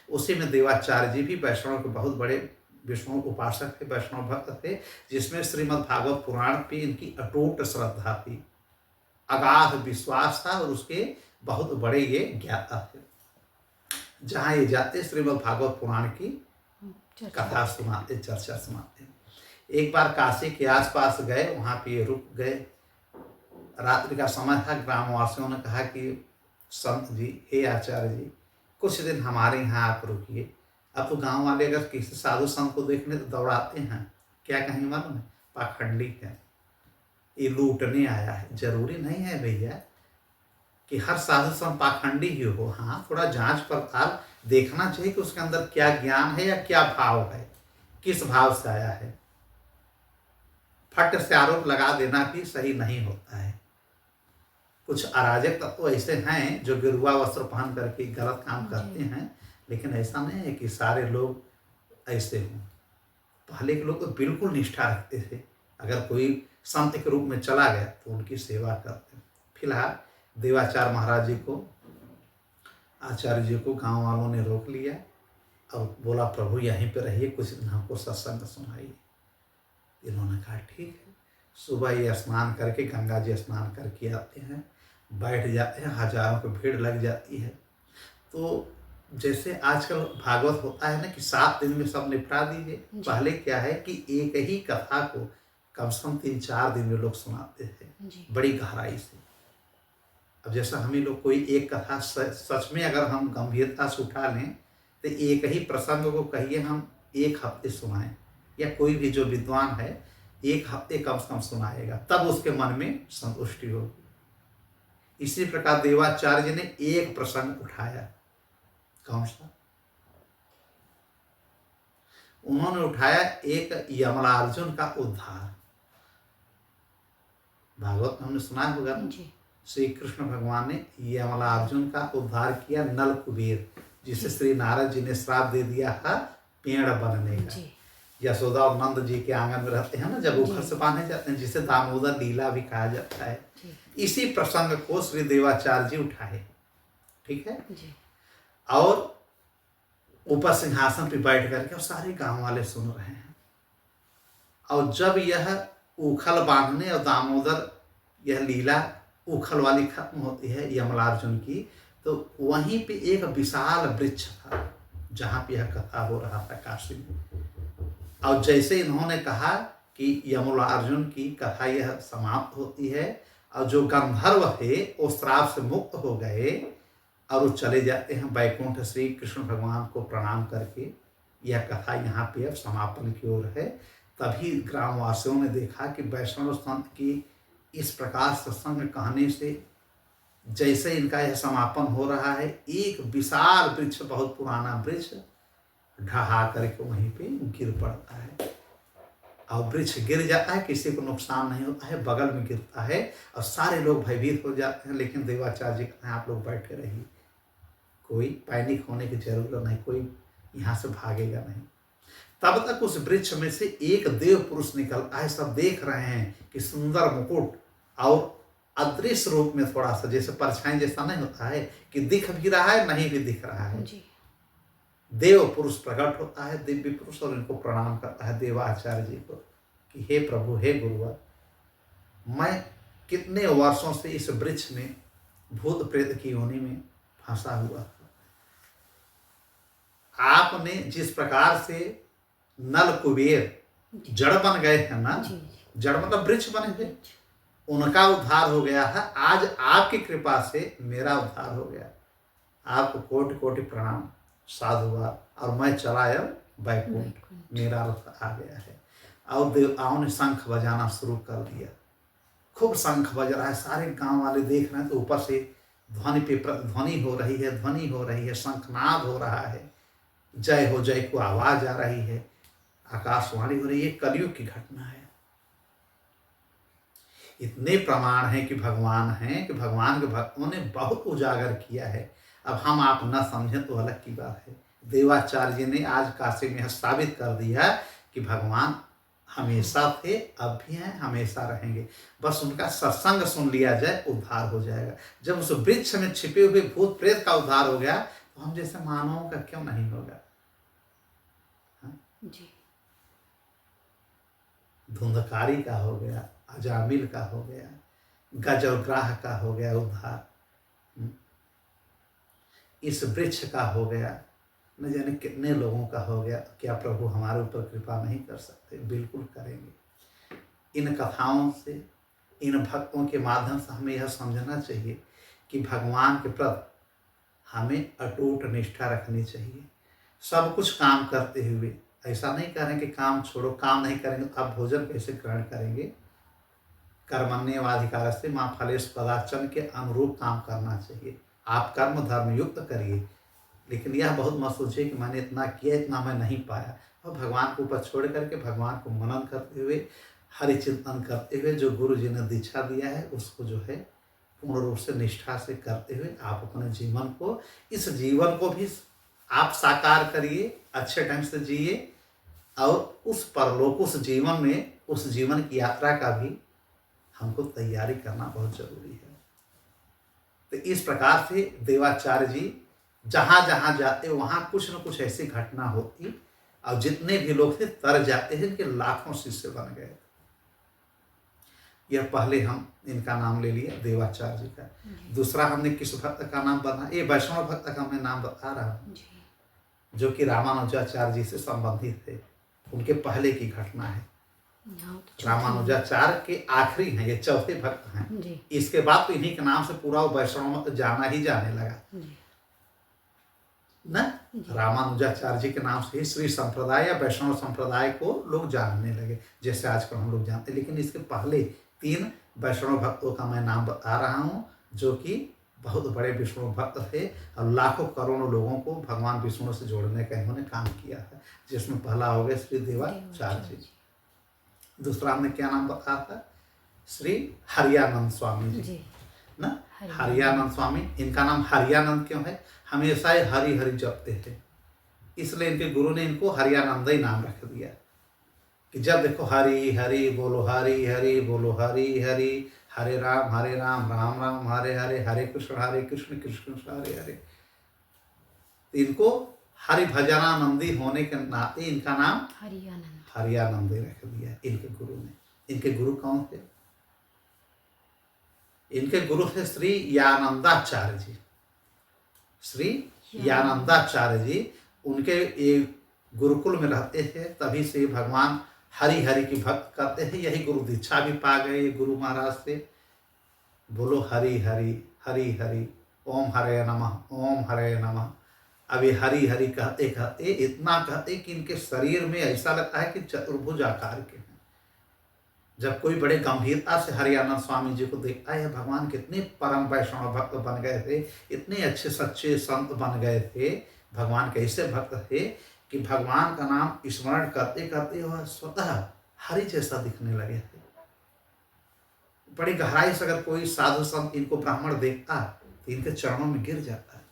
उसी में देवाचार्य जी भी वैष्णव के बहुत बड़े विष्णु उपासक थे, वैष्णव भक्त थे, जिसमें श्रीमद् भागवत पुराण पे इनकी अटूट श्रद्धा थी, अगाध विश्वास था और उसके बहुत बड़े ये ज्ञाता थे। जहाँ ये जाते श्रीमद् भागवत पुराण की कथा सुनाते, चर्चा सुनाते। एक बार काशी के आसपास गए, वहाँ पे ये रुक गए। रात्रि का समय था। ग्रामवासियों ने कहा कि संत जी, हे आचार्य जी, कुछ दिन हमारे यहाँ आप रुकिए। अब तो गांव वाले अगर किसी साधु संत को देखने तो दौड़ाते हैं, क्या कहेंगे मालूम है? पाखंडी है, ये लूटने आया है। जरूरी नहीं है भैया कि हर साधु संत पाखंडी ही हो। हाँ, थोड़ा जांच पड़ताल देखना चाहिए कि उसके अंदर क्या ज्ञान है या क्या भाव है, किस भाव से आया है। फट से आरोप लगा देना भी सही नहीं होता है। कुछ अराजक तत्व ऐसे हैं जो गेरुआ वस्त्र पहन करके गलत काम करते हैं, लेकिन ऐसा नहीं है कि सारे लोग ऐसे हों। पहले के लोग तो बिल्कुल निष्ठा रखते थे, अगर कोई संत के रूप में चला गया तो उनकी सेवा करते। फिलहाल देवाचार्य महाराज जी को, आचार्य जी को गांव वालों ने रोक लिया और बोला, प्रभु यहीं पे रहिए, कुछ दिन हमको सत्संग सुनाइए। इन्होंने कहा ठीक है। सुबह ये स्नान करके, गंगा जी स्नान करके आते हैं, बैठ जाते हैं, हजारों की भीड़ लग जाती है। तो जैसे आजकल भागवत होता है ना कि 7 दिन में सब निपटा दीजिए, पहले क्या है कि एक ही कथा को कम से कम 3-4 दिन में लोग सुनाते थे, बड़ी गहराई से। अब जैसा हम ही लोग कोई एक कथा सच में अगर हम गंभीरता से उठा लें तो एक ही प्रसंग को कहिए हम एक हफ्ते सुनाएं, या कोई भी जो विद्वान है एक हफ्ते कम से कम सुनाएगा, तब उसके मन में संतुष्टि होगी। इसी प्रकार देवाचार्य ने एक प्रसंग उठाया। कौन सा? उन्होंने उठाया एक यमलार्जुन का उद्धार। भागवत में हमने सुना होगा ना, जी श्री कृष्ण भगवान ने यमलार्जुन का उद्धार किया नल कुबेर, जिसे श्री नारद जी ने श्राप दे दिया था पेड़ बनने का। जी यशोदा और नंद जी के आंगन में रहते हैं ना, जब वो जी। घर से बांधे जाते हैं, जिसे दामोदर लीला भी कहा जाता है। जी इसी प्रसंग को श्री देवाचार्य जी उठाए, ठीक है। जी और ऊपर सिंहासन पे बैठ करके और सारे गांव वाले सुन रहे हैं। और जब यह उखल बांधने और दामोदर यह लीला उखल वाली खत्म होती है यमलार्जुन की, तो वहीं पे एक विशाल वृक्ष था जहाँ पे यह कथा हो रहा था काशी में। और जैसे इन्होंने कहा कि यमलार्जुन की कथा यह समाप्त होती है और जो गंधर्व थे वो श्राप से मुक्त हो गए और वो चले जाते हैं वैकुंठ, श्री कृष्ण भगवान को प्रणाम करके। यह कथा यहाँ पे अब समापन की ओर है। तभी ग्रामवासियों ने देखा कि वैष्णव संत की इस प्रकार सत्संग कहने से जैसे इनका यह समापन हो रहा है, एक विशाल वृक्ष, बहुत पुराना वृक्ष ढहा करके वहीं पे गिर पड़ता है। और वृक्ष गिर जाता है, किसी को नुकसान नहीं होता है, बगल में गिरता है और सारे लोग भयभीत हो जाते हैं। लेकिन देवाचार्य जी कहते हैं आप लोग बैठे रहिए, कोई पैनिक होने की जरूरत नहीं, कोई यहाँ से भागेगा नहीं। तब तक उस वृक्ष में से एक देव पुरुष निकलता है। सब देख रहे हैं कि सुंदर मुकुट और अदृश्य रूप में, थोड़ा सा जैसे परछाई जैसा नहीं होता है कि दिख भी रहा है नहीं भी दिख रहा है। जी देव पुरुष प्रकट होता है, दिव्य पुरुष, और इनको प्रणाम करता है देवाचार्य जी को कि हे प्रभु, हे गुरुवर, मैं कितने वर्षों से इस वृक्ष में भूत प्रेत की योनि में फंसा हुआ था। आपने जिस प्रकार से नल कुबेर जड़ बन गए हैं ना, जी जड़ मतलब वृक्ष बने थे, उनका उद्धार हो गया है। आज आपकी कृपा से मेरा उद्धार हो गया। आपको कोटि कोटि प्रणाम, साधुवाद। और मैं चला अब वैकुंठ, मेरा रथ आ गया है। और देवताओं ने शंख बजाना शुरू कर दिया। खूब शंख बज रहा है, सारे गांव वाले देख रहे हैं। तो ऊपर से ध्वनि पे ध्वनि हो रही है, ध्वनि हो रही है, शंखनाद हो रहा है, जय हो जय को आवाज आ रही है, आकाशवाणी हो रही है। कलयुग की घटना है। इतने प्रमाण हैं कि भगवान हैं, कि भगवान के भक्तों ने बहुत उजागर किया है। अब हम आप न समझें तो अलग की बात है। देवाचार्य जी ने आज काशी में साबित कर दिया कि भगवान हमेशा थे, अब भी हैं, हमेशा रहेंगे। बस उनका सत्संग सुन लिया जाए, उद्धार हो जाएगा। जब उस वृक्ष में छिपे हुए भूत प्रेत का उद्धार हो गया तो हम जैसे मानवों का क्यों नहीं होगा। जी धुंधकारी का हो गया, अजामिल का हो गया, गजग्राह का हो गया उद्धार, इस वृक्ष का हो गया, न जाने कितने लोगों का हो गया। क्या प्रभु हमारे ऊपर कृपा नहीं कर सकते? बिल्कुल करेंगे। इन कथाओं से, इन भक्तों के माध्यम से हमें यह समझना चाहिए कि भगवान के प्रति हमें अटूट निष्ठा रखनी चाहिए। सब कुछ काम करते हुए, ऐसा नहीं कह रहे कि काम छोड़ो, काम नहीं करेंगे तो आप भोजन कैसे ग्रहण करेंगे। कर्मण्येवाधिकारस्ते मा फलेषु कदाचन के अनुरूप काम करना चाहिए। आप कर्म धर्म युक्त करिए, लेकिन यह बहुत मत सोचिए कि मैंने इतना किया, इतना मैं नहीं पाया। और भगवान को ऊपर छोड़ करके भगवान को मनन करते हुए, हरि चिंतन करते हुए, जो गुरु जी ने दीक्षा दिया है उसको जो है पूर्ण रूप से निष्ठा से करते हुए आप अपने जीवन को, इस जीवन को भी आप साकार करिए, अच्छे ढंग से जिए। और उस परलोक, उस जीवन में, उस जीवन की यात्रा का भी हमको तैयारी करना बहुत जरूरी है। तो इस प्रकार से देवाचार्य जी जहाँ जहाँ जाते वहाँ कुछ न कुछ ऐसी घटना होती, और जितने भी लोग थे तर जाते हैं। इनके लाखों शिष्य बन गए। यह पहले हम इनका नाम ले लिया देवाचार्य जी का। दूसरा हमने किस भक्त का नाम बना, ये वैष्णव भक्त का मैं नाम बता रहा हूँ, जो कि रामानुजाचार्य जी से संबंधित थे। उनके पहले की घटना है। हाँ, तो चौथे रामानुजाचार्य के आखिरी हैं, ये चौथे भक्त हैं। जी इसके बाद तो इन्हीं के नाम से पूरा वो वैष्णव मत जाना ही जाने लगा जी ना। रामानुजाचार्य जी के नाम से ही श्री संप्रदाय या वैष्णव संप्रदाय को लोग जानने लगे, जैसे आजकल हम लोग जानते हैं। लेकिन इसके पहले 3 वैष्णव भक्तों का मैं नाम बता रहा हूँ, जो कि बहुत बड़े विष्णु भक्त थे और लाखों करोड़ों लोगों को भगवान विष्णु से जोड़ने का इन्होंने काम किया है। जिसमें पहला हो गया श्री देवाचार्य जी, दूसरा हमने क्या नाम बताया था, श्री हरियानंद स्वामी जी जी ना। हरियानंद स्वामी, इनका नाम हरियानंद क्यों है, हमेशा ही हरि हरि जपते थे, इसलिए इनके गुरु ने इनको हरियानंद ही नाम रख दिया कि जब देखो हरि हरि बोलो, हरि हरि बोलो, हरि हरि, हरे राम राम राम हरे हरे, हरे कृष्ण कृष्ण कृष्ण हरे हरे। तो इनको हरि भजनानंदी होने के नाते इनका नाम हरियानंद रख दिया इनके गुरु ने। इनके गुरु कौन थे, इनके गुरु थे श्री यानंदाचार्य जी। श्री यानंदाचार्य जी उनके ये गुरुकुल में रहते थे, तभी से भगवान हरि हरि की भक्त करते थे, यही गुरु दीक्षा भी पा गए गुरु महाराज से। बोलो हरि हरि हरि हरि, ओम हरे नमः ओम हरे नमः। अब ये हरि हरि कहते कहते इतना कहते कि इनके शरीर में ऐसा लगता है कि चतुर्भुज आकार के हैं। जब कोई बड़े गंभीरता से हरियानंद स्वामी जी को देखता है, भगवान कितने परम वैष्णव भक्त बन गए थे, इतने अच्छे सच्चे संत बन गए थे, भगवान के ऐसे भक्त थे कि भगवान का नाम स्मरण करते करते वह स्वतः हरि जैसा दिखने लगे थे। बड़ी गहराई से अगर कोई साधु संत इनको ब्राह्मण देखता तो इनके चरणों में गिर जाता है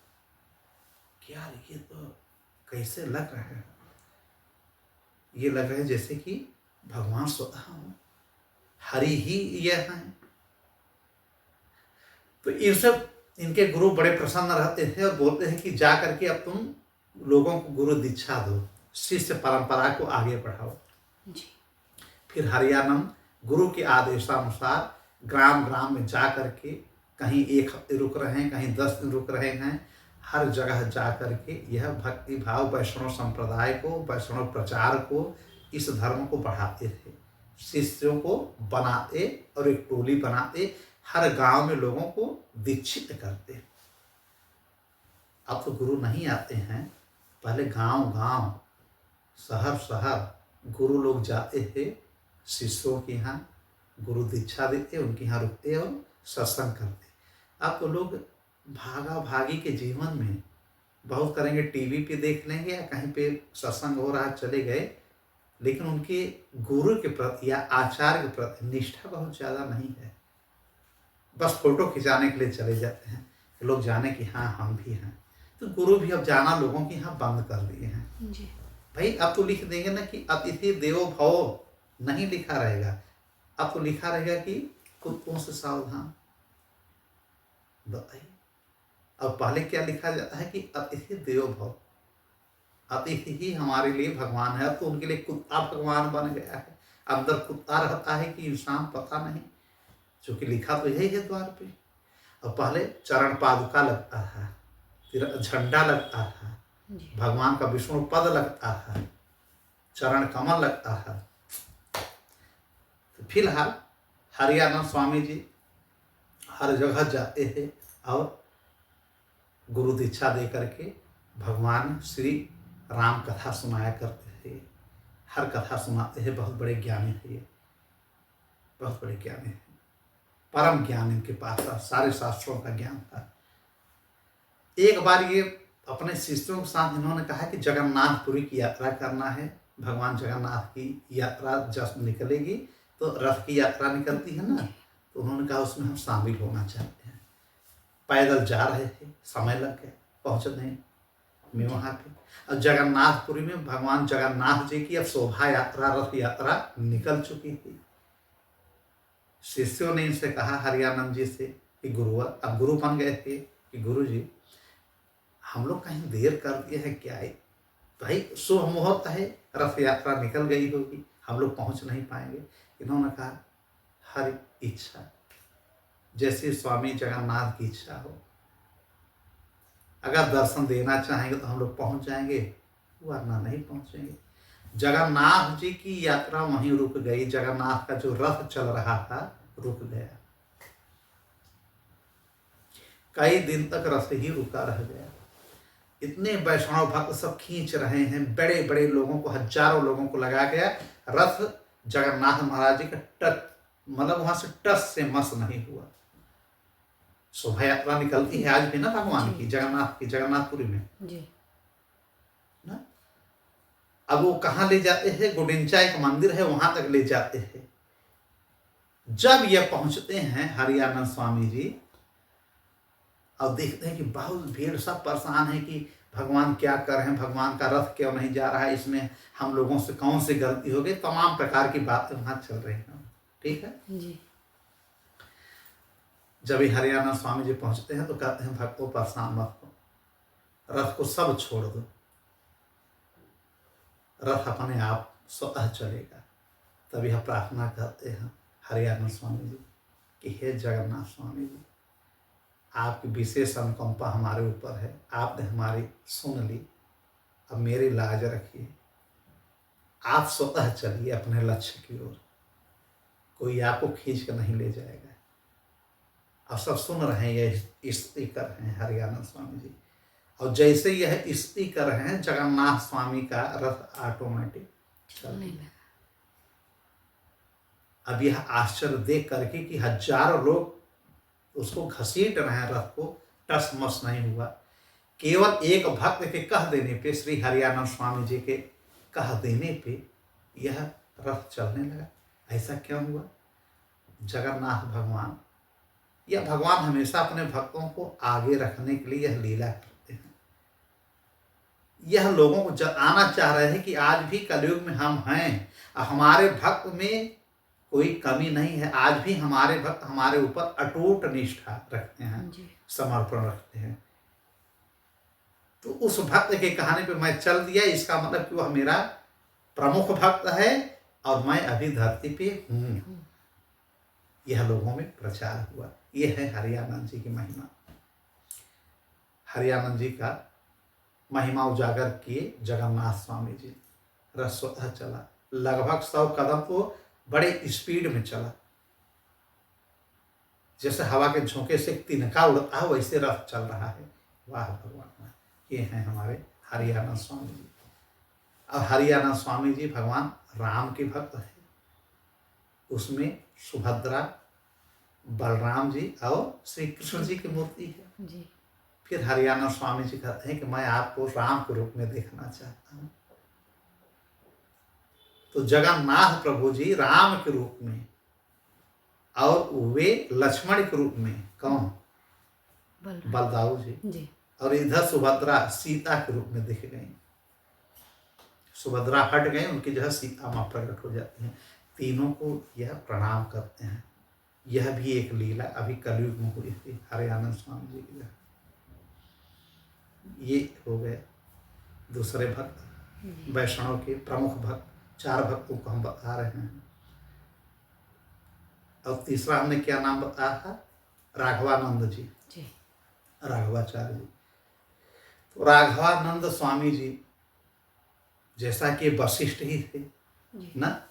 कि यार ये तो कैसे लग रहा है, ये लग रहा है जैसे कि भगवान स्वतः हरि ही यह हैं। तो इनसे इनके गुरु बड़े प्रसन्न रहते थे और बोलते हैं कि जा करके अब तुम लोगों को गुरु दीक्षा दो, शिष्य परंपरा को आगे बढ़ाओ जी। फिर हरियानंद गुरु के आदेशानुसार ग्राम ग्राम में जा करके कहीं 1 हफ्ते रुक रहे हैं, कहीं 10 दिन रुक रहे हैं, हर जगह जा करके यह भक्ति भाव वैष्णव संप्रदाय को, वैष्णव प्रचार को, इस धर्म को बढ़ाते थे, शिष्यों को बनाते और एक टोली बनाते, हर गांव में लोगों को दीक्षित करते। अब तो गुरु नहीं आते हैं, पहले गांव गांव शहर शहर गुरु लोग जाते थे, शिष्यों के यहाँ गुरु दीक्षा देते, उनके यहाँ रुकते और सत्संग करते। अब तो लोग भागा भागी के जीवन में बहुत करेंगे, टीवी पे देख लेंगे या कहीं पे सत्संग हो रहा चले गए, लेकिन उनके गुरु के प्रति या आचार्य के प्रति निष्ठा बहुत ज़्यादा नहीं है। बस फोटो खिंचाने के लिए चले जाते हैं कि लोग जाने कि हाँ हम भी हैं। तो गुरु भी अब जाना लोगों के यहाँ बंद कर दिए हैं जी। भाई। अब तो लिख देंगे ना कि अतिथि देवो भव, नहीं लिखा रहेगा, अब तो लिखा रहेगा कि कुत्तों से सावधान। बताइए, अब पहले क्या लिखा जाता है कि अतिथि देवो भव, अतिथि ही हमारे लिए भगवान है। अब तो उनके लिए कुत्ता भगवान बन गया है, अंदर कुत्ता रहता है कि इंसान पता नहीं, क्योंकि लिखा तो यही है द्वार पे। अब पहले चरण पादुका लगता था, फिर झंडा लगता था, भगवान का विष्णु पद लगता था, चरण कमल लगता था। तो फिलहाल हरियानंद स्वामी जी हर जगह जाते थे और गुरु दीक्षा दे करके भगवान श्री राम कथा सुनाया करते थे। हर कथा सुनाते थे, बहुत बड़े ज्ञानी थे ये, बहुत बड़े ज्ञानी थे, परम ज्ञान इनके पास था, सारे शास्त्रों का ज्ञान था। एक बार ये अपने शिष्यों के साथ इन्होंने कहा कि जगन्नाथपुरी की यात्रा करना है, भगवान जगन्नाथ की यात्रा जब निकलेगी तो रथ की यात्रा निकलती है ना, तो उन्होंने कहा उसमें हम शामिल होना चाहते हैं। पैदल जा रहे थे, समय लग गया पहुँचने में वहाँ पे। और जगन्नाथपुरी में भगवान जगन्नाथ जी की अब शोभा यात्रा, रथ यात्रा निकल चुकी थी। शिष्यों ने इनसे कहा हरियानंद जी से कि गुरुवर, अब गुरु बन गए थे, कि गुरु जी हम लोग कहीं देर कर दिए हैं क्या है, भाई शुभ मुहूर्त है, रथ यात्रा निकल गई होगी, हम लोग पहुंच नहीं पाएंगे। इन्होंने कहा हर इच्छा, जैसे स्वामी जगन्नाथ की इच्छा हो, अगर दर्शन देना चाहेंगे तो हम लोग पहुंच जाएंगे, वरना नहीं पहुंचेंगे। जगन्नाथ जी की यात्रा वहीं रुक गई। जगन्नाथ का जो रथ चल रहा था रुक गया। कई दिन तक रथ ही रुका रह गया। इतने वैष्णव भक्त सब खींच रहे हैं, बड़े बड़े लोगों को, हजारों लोगों को लगा गया। रथ जगन्नाथ महाराज जी का टच, मतलब वहां से टस से मस नहीं हुआ। शोभा यात्रा निकलती है आज भी ना भगवान की, जगन्नाथ की, जगन्नाथपुरी में जी। ना। अब वो कहाँ ले जाते हैं? गुडिंचा एक मंदिर है, वहां तक ले जाते हैं। जब ये पहुंचते हैं हरियानंद स्वामी जी, और देखते हैं कि बहुत भीड़, सब परेशान है कि भगवान क्या कर रहे हैं, भगवान का रथ क्यों नहीं जा रहा है, इसमें हम लोगों से कौन सी गलती हो गई, तमाम प्रकार की बातें वहां चल रही हैं। ठीक है जी। जब ये हरियाणा स्वामी जी पहुंचते हैं तो कहते हैं भक्तों परेशान मत हो, रथ को सब छोड़ दो, रथ अपने आप स्वतः चलेगा। तब यह प्रार्थना करते हैं हरियाणा स्वामी जी कि हे जगन्नाथ स्वामी जी, आपकी विशेष अनुकंपा हमारे ऊपर है, आपने हमारी सुन ली, अब मेरी लाज रखिए, आप स्वतः चलिए अपने लक्ष्य की ओर, कोई आपको खींच कर नहीं ले जाएगा। अब सब सुन रहे हैं, यह स्तुति कर रहे हैं हरियाणा स्वामी जी, और जैसे यह स्तुति कर रहे हैं जगन्नाथ स्वामी का रथ ऑटोमेटिक चलने लगा। अब यह आश्चर्य देख करके कि हजारों लोग उसको घसीट रहे हैं, रथ को टस मस नहीं हुआ। केवल एक भक्त के कह देने पे, श्री हरियानंद स्वामी जी के कह देने पे यह रथ चलने लगा। ऐसा क्यों हुआ? जगन्नाथ भगवान, यह भगवान हमेशा अपने भक्तों को आगे रखने के लिए यह लीला करते हैं। यह लोगों को जताना चाह रहे हैं कि आज भी कलयुग में हम हैं, हमारे भक्त में कोई कमी नहीं है, आज भी हमारे भक्त हमारे ऊपर अटूट निष्ठा रखते हैं, समर्पण रखते हैं। तो उस भक्त के कहने पे मैं चल दिया, इसका मतलब कि वह मेरा प्रमुख भक्त है और मैं अभी धरती पे हूँ। यह लोगों में प्रचार हुआ। यह है हरियानंद जी की महिमा। हरियानंद जी का महिमा उजागर किए जगन्नाथ स्वामी जी। रथ स्वतः चला, लगभग 100 कदम तो बड़े स्पीड में चला, जैसे हवा के झोंके से तिनका उड़ता है वैसे रथ चल रहा है। वाह भगवान, ये हैं हमारे हरियाणा स्वामी जी। अब हरियाणा स्वामी जी भगवान राम के भक्त हैं, उसमें सुभद्रा, बलराम जी और श्री कृष्ण जी की मूर्ति है जी। फिर हरियाणा स्वामी जी कहते हैं कि मैं आपको राम के रूप में देखना चाहता हूँ। तो जगन्नाथ प्रभु जी राम के रूप में और वे लक्ष्मण के रूप में, कौन? बलदाऊ जी। और इधर सुभद्रा सीता के रूप में दिख गई। सुभद्रा हट गई, उनकी जगह सीता मां प्रकट हो जाती हैं। तीनों को यह प्रणाम करते हैं। यह भी एक लीला अभी कलयुग में हुई थी हरियाणा स्वामी जी की। ये हो गए दूसरे भक्त, वैष्णव के प्रमुख भक्त। 4 भक्तों को हम बता रहे हैं। और तीसरा हमने क्या नाम बताया था? राघवानंद जी, राघवाचार्य जी। तो राघवानंद स्वामी जी जैसा कि वशिष्ठ ही थे ना,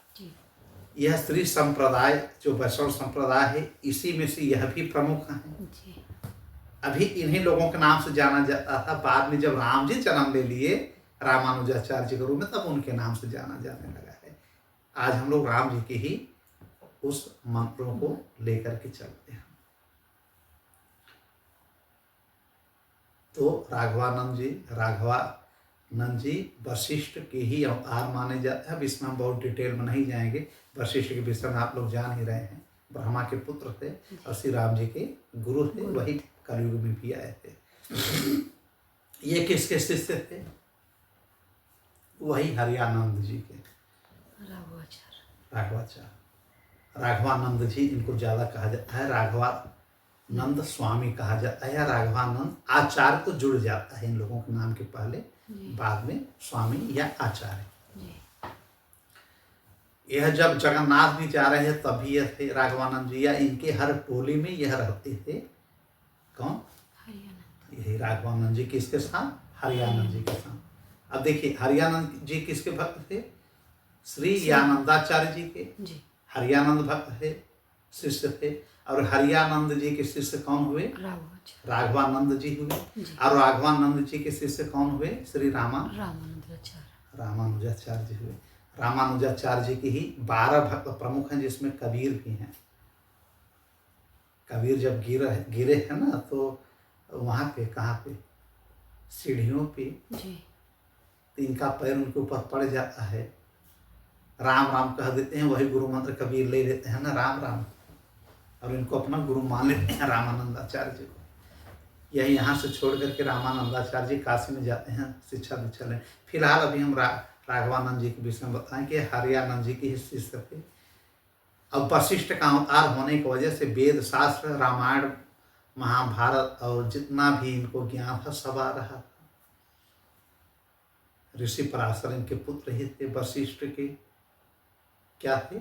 यह स्त्री संप्रदाय जो वैष्णव संप्रदाय है, इसी में से यह भी प्रमुख हैं। अभी इन्हीं लोगों के नाम से जाना जाता था। बाद में जब राम जी जन्म ले लिए रामानुजाचार्य जी के रूप में, तब उनके नाम से जाना जाने लगा है। आज हम लोग राम जी के ही उस मंत्रों को लेकर के चलते हैं। तो राघवानंद जी वशिष्ठ के ही अवतार माने जाते हैं। अब इसमें हम बहुत डिटेल में नहीं जाएंगे। वशिष्ठ के विषय में आप लोग जान ही रहे हैं। ब्रह्मा के पुत्र थे और श्री राम जी के गुरु थे, वही कलयुग में भी आए थे। ये किसके शिष्य थे? वही हरियानंद जी के, राघवाचार्य। राघवानंद जी इनको ज्यादा कहा जाता है, राघवानंद स्वामी कहा जाता है, या राघवानंद आचार्य तो जुड़ जाता है इन लोगों के नाम के पहले, बाद में स्वामी या आचार्य। यह जब जगन्नाथ भी जा रहे हैं तभी यह थे राघवानंद जी, या इनके हर टोली में यह रहते थे। कौन? यही राघवानंद जी किसके साथ? हरियानंद जी के साथ। अब देखिए हरियानंद जी किसके भक्त थे? श्री यानंदाचार्य जी के जी हरियानंद भक्त है, शिष्य थे। और हरियानंद जी के शिष्य कौन हुए? राघवाचार्य राघवानंद जी हुए। जी। और राघवानंद जी के शिष्य कौन हुए? श्री रामानंदाचार्य रामानुजाचार्य जी हुए। रामानुजाचार्य जी की ही 12 भक्त प्रमुख हैं, जिसमें कबीर भी हैं। कबीर जब गिरे हैं ना, तो वहाँ पे कहाँ पे सीढ़ियों पे जी तो इनका पैर उनके ऊपर पड़ जाता है, राम राम कह देते हैं, वही गुरु मंत्र कबीर ले लेते हैं ना, राम राम, और इनको अपना गुरु मान लेते हैं रामानंदाचार्य जी को। यही यहाँ से छोड़ करके रामानंदाचार्य जी काशी में जाते हैं शिक्षा दीक्षा लेने। फिलहाल अभी हम राघवानंद जी के विषय में बताएं कि हरियानंद जी की शिष्य थे। अब वशिष्ठ का अवतार होने की वजह से वेद शास्त्र, रामायण, महाभारत और जितना भी इनको ज्ञान था सब आ रहा था। ऋषि पराशर इनके पुत्र ही थे। वशिष्ठ के क्या थे?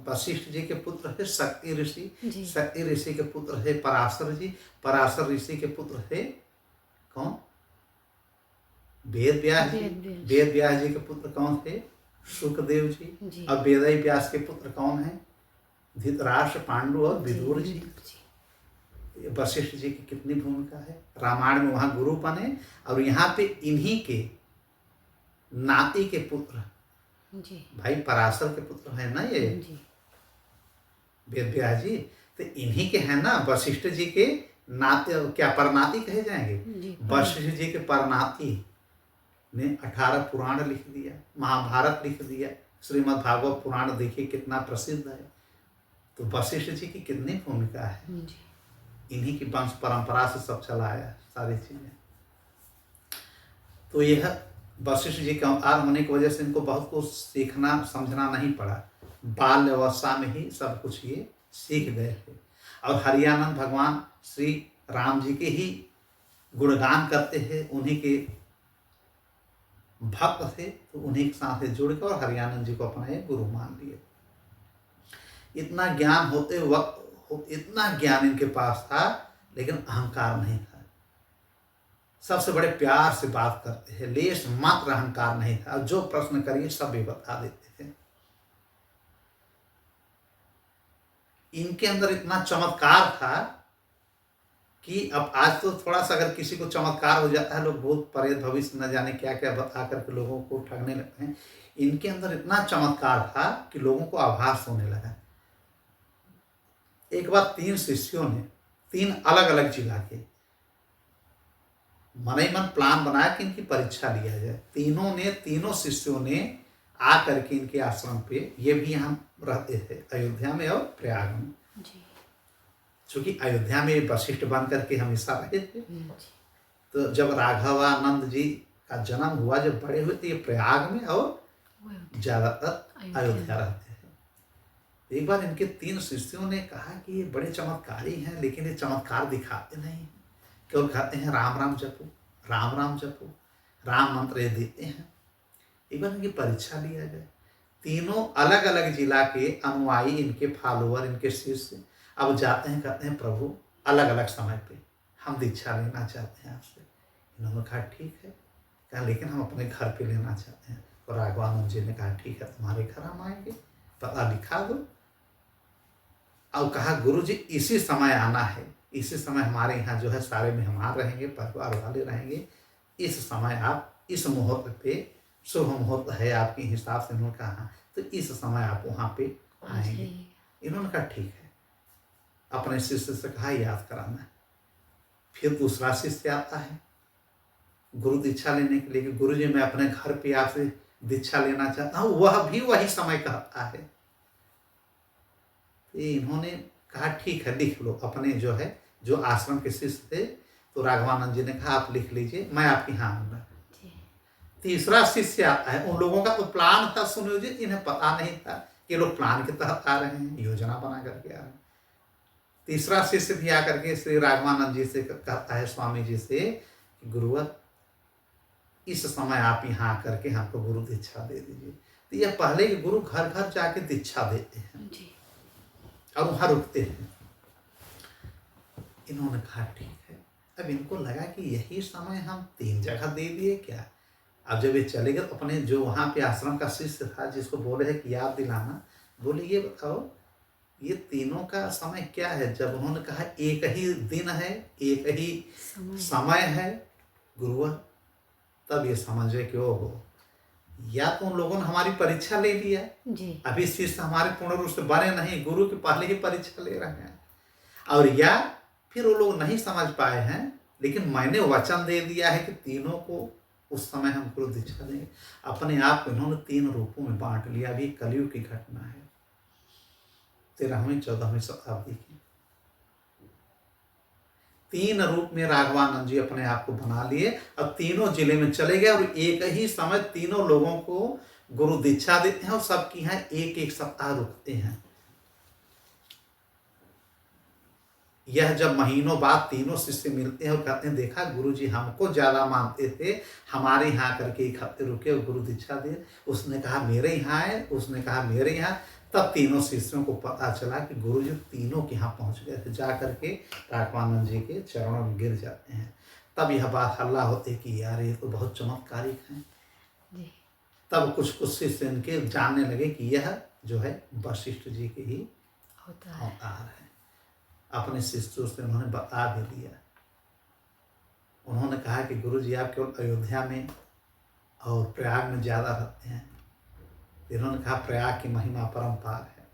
वशिष्ठ जी के पुत्र थे शक्ति ऋषि, शक्ति ऋषि के पुत्र थे पराशर जी, पराशर ऋषि के पुत्र थे कौन? वेद व्यास जी। वेद व्यास जी के पुत्र कौन थे? सुखदेव जी। और वेद व्यास के पुत्र कौन है? धृतराष्ट्र, पांडु और विदुर जी। वशिष्ठ जी की कितनी भूमिका है। रामायण में वहाँ गुरु बने, और यहाँ पे इन्हीं के नाती के पुत्र जी। भाई पराशर के पुत्र है ना ये वेद व्यास जी, तो इन्हीं के है ना वशिष्ठ जी के नाते, क्या परनाती कहे जाएंगे? वशिष्ठ जी के परनाती ने 18 पुराण लिख दिया, महाभारत लिख दिया, श्रीमद् भागवत पुराण देखिए कितना प्रसिद्ध है। तो वशिष्ठ जी की कितनी भूमिका है। इन्हीं की वंश परंपरा से सब चला आया सारी चीजें। तो यह वशिष्ठ जी के अवतार होने की वजह से इनको बहुत कुछ सीखना समझना नहीं पड़ा, बाल्य अवस्था में ही सब कुछ ये सीख गए थे। और हरियानंद भगवान श्री राम जी के ही गुणगान करते हैं, उन्हीं के भक्त थे, तो उन्हीं के साथ जुड़ कर और हरियानंद जी को अपना एक गुरु मान लिए। इतना ज्ञान होते वक्त, इतना ज्ञान इनके पास था, लेकिन अहंकार नहीं था। सबसे बड़े प्यार से बात करते हैं, लेश मात्र अहंकार नहीं था। जो प्रश्न करिए सब भी बता देते थे। इनके अंदर इतना चमत्कार था कि अब आज तो थोड़ा सा अगर किसी को चमत्कार हो जाता है, लोग भूत प्रेत भविष्य न जाने क्या क्या बता करके लोगों को ठगने लगते हैं। इनके अंदर इतना चमत्कार था कि लोगों को आभास होने लगा। एक बार 3 शिष्यों ने 3 अलग अलग जिला के मन ही मन प्लान बनाया कि इनकी परीक्षा लिया जाए। तीनों शिष्यों ने आकर के इनके आश्रम पे, ये भी यहाँ रहते थे अयोध्या में और प्रयाग में, चूंकि अयोध्या में वशिष्ठ बन करके हमेशा रहे थे। तो जब राघवानंद जी का जन्म हुआ, जब बड़े हुए, तो ये प्रयाग में और ज्यादातर अयोध्या रहते थे। एक बार इनके 3 शिष्यों ने कहा कि ये बड़े चमत्कारी हैं, लेकिन ये चमत्कार दिखाते नहीं, केवल कहते हैं राम राम जपो, राम राम जपो, राम मंत्र ये देते हैं। एक बार इनकी परीक्षा लिया जाए। तीनों अलग अलग जिला के अनुयायी, इनके फॉलोअर, इनके शिष्य अब जाते हैं, कहते हैं प्रभु अलग अलग समय पे हम दीक्षा लेना चाहते हैं आपसे। इन्होंने कहा ठीक है, कहा लेकिन हम अपने घर पे लेना चाहते हैं। तो राघवानंद जी ने कहा ठीक है, तुम्हारे घर हम आएंगे, पता लिखा दो। और कहा गुरु जी इसी समय आना है, इसी समय हमारे यहाँ जो है सारे मेहमान रहेंगे, परिवार वाले रहेंगे, इस समय आप इस मुहूर्त पे, शुभ मुहूर्त है आपके हिसाब से। उन्होंने कहा तो इस समय आप वहाँ पे आएंगे। इन्होंने कहा ठीक है, अपने शिष्य से कहा याद कराना। फिर दूसरा शिष्य आता है गुरु दीक्षा लेने के लिए कि गुरु जी मैं अपने घर पे आपसे दीक्षा लेना चाहता हूँ, वह भी वही समय कहता है। तो इन्होंने कहा ठीक है लिख लो, अपने जो है जो आश्रम के शिष्य थे। तो राघवानंद जी ने कहा आप लिख लीजिए, मैं आपके यहाँ आऊँगा। तीसरा शिष्य आता है। उन लोगों का तो प्लान था सुनियोजित, इन्हें पता नहीं था कि लोग प्लान के तहत आ रहे हैं, योजना बना करके आ रहे हैं। तीसरा शिष्य भी आकर के श्री राघवानंद जी से कहता है, स्वामी जी से, कि गुरुवर इस समय आप यहाँ आकर के हमको गुरु दीक्षा दे दीजिए। तो यह पहले ही गुरु घर घर जाके दीक्षा देते हैं और वहाँ रुकते हैं। इन्होंने कहा ठीक है। अब इनको लगा कि यही समय हम 3 जगह दे दिए क्या, अब जब ये चले गए तो अपने जो वहाँ पे आश्रम का शिष्य था जिसको बोले है कि याद दिलाना, बोले ये बताओ ये तीनों का समय क्या है। जब उन्होंने कहा एक ही दिन है, एक ही समय है गुरुवर, तब ये समझे कि ओ हो, या तो उन लोगों ने हमारी परीक्षा ले लिया जी। अभी शिष्य हमारे पूर्ण रूप से बने नहीं, गुरु के पहले ही परीक्षा ले रहे हैं, और या फिर वो लोग नहीं समझ पाए हैं, लेकिन मैंने वचन दे दिया है कि तीनों को उस समय हम गुरु दीक्षा देंगे। अपने आप को इन्होंने 3 रूपों में बांट लिया। अभी कलयुग की घटना है, 13वीं 14वीं शताब्दी की। 3 रूप में राघवानंद जी अपने आप को बना लिए और तीनों जिले में चले गए और एक ही समय तीनों लोगों को गुरु दीक्षा देते हैं और सबकी यहाँ एक एक सप्ताह रुकते हैं। यह जब महीनों बाद तीनों शिष्य मिलते हैं और कहते हैं देखा गुरुजी हमको ज्यादा मानते थे, हमारे यहाँ करके 1 हफ्ते रुके और गुरु दीक्षा दिए। उसने कहा मेरे यहाँ है, उसने कहा मेरे यहाँ। तब तीनों शिष्यों को पता चला कि गुरुजी तीनों के यहाँ पहुंच गए थे। जा करके राघवानंद जी के चरणों में गिर जाते हैं। तब यह बात हल्ला होती कि यार ये तो बहुत चमत्कारिक है। तब कुछ शिष्य इनके जानने लगे कि यह जो है वशिष्ठ जी के ही अवतार है। अपने शिष्यों से उन्होंने बता भी दिया। उन्होंने कहा कि गुरुजी आप केवल अयोध्या में और प्रयाग में ज़्यादा रहते हैं। इन्होंने कहा प्रयाग की महिमा परम्पार है,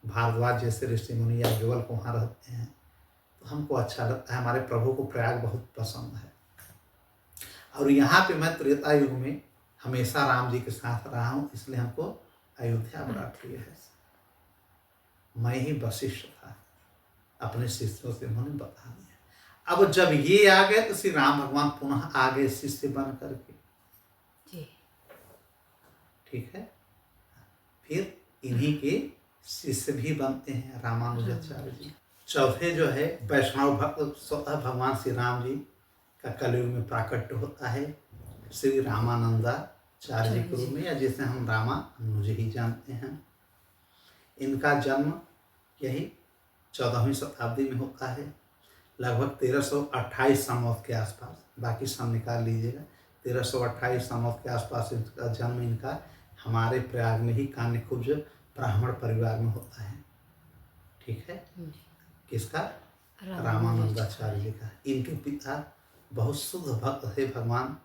भारद्वाज जैसे ऋषि मुनि या जुगल को वहाँ रहते हैं, तो हमको अच्छा लगता है, हमारे प्रभु को प्रयाग बहुत पसंद है। और यहाँ पे मैं त्रेता युग में हमेशा राम जी के साथ रहा हूँ, इसलिए हमको अयोध्या बड़ा प्रिय है। मैं ही वशिष्ठ था, अपने शिष्यों से उन्होंने बता दिया। अब जब ये आ गए तो श्री राम भगवान पुनः आ गए शिष्य बन करके। ठीक है, फिर इन्हीं के शिष्य भी बनते हैं रामानुजाचार्य जी। चौथे जो है वैष्णव भक्त स्वतः भगवान श्री राम जी का कलयुग में प्राकट्य होता है श्री रामानंदाचार्य जी के रूप में, या जिसे हम रामानुज ही जानते हैं। इनका जन्म यही 14वीं शताब्दी में होता है, लगभग 1328 संवत के आसपास। बाकी सन निकाल लीजिएगा। 1328 संवत के आसपास इनका जन्म इनका हमारे प्रयाग में ही कान्यकुब्ज ब्राह्मण परिवार में होता है। ठीक है, किसका? रामानंदाचार्य जी का। इनके पिता बहुत शुद्ध भक्त थे भगवान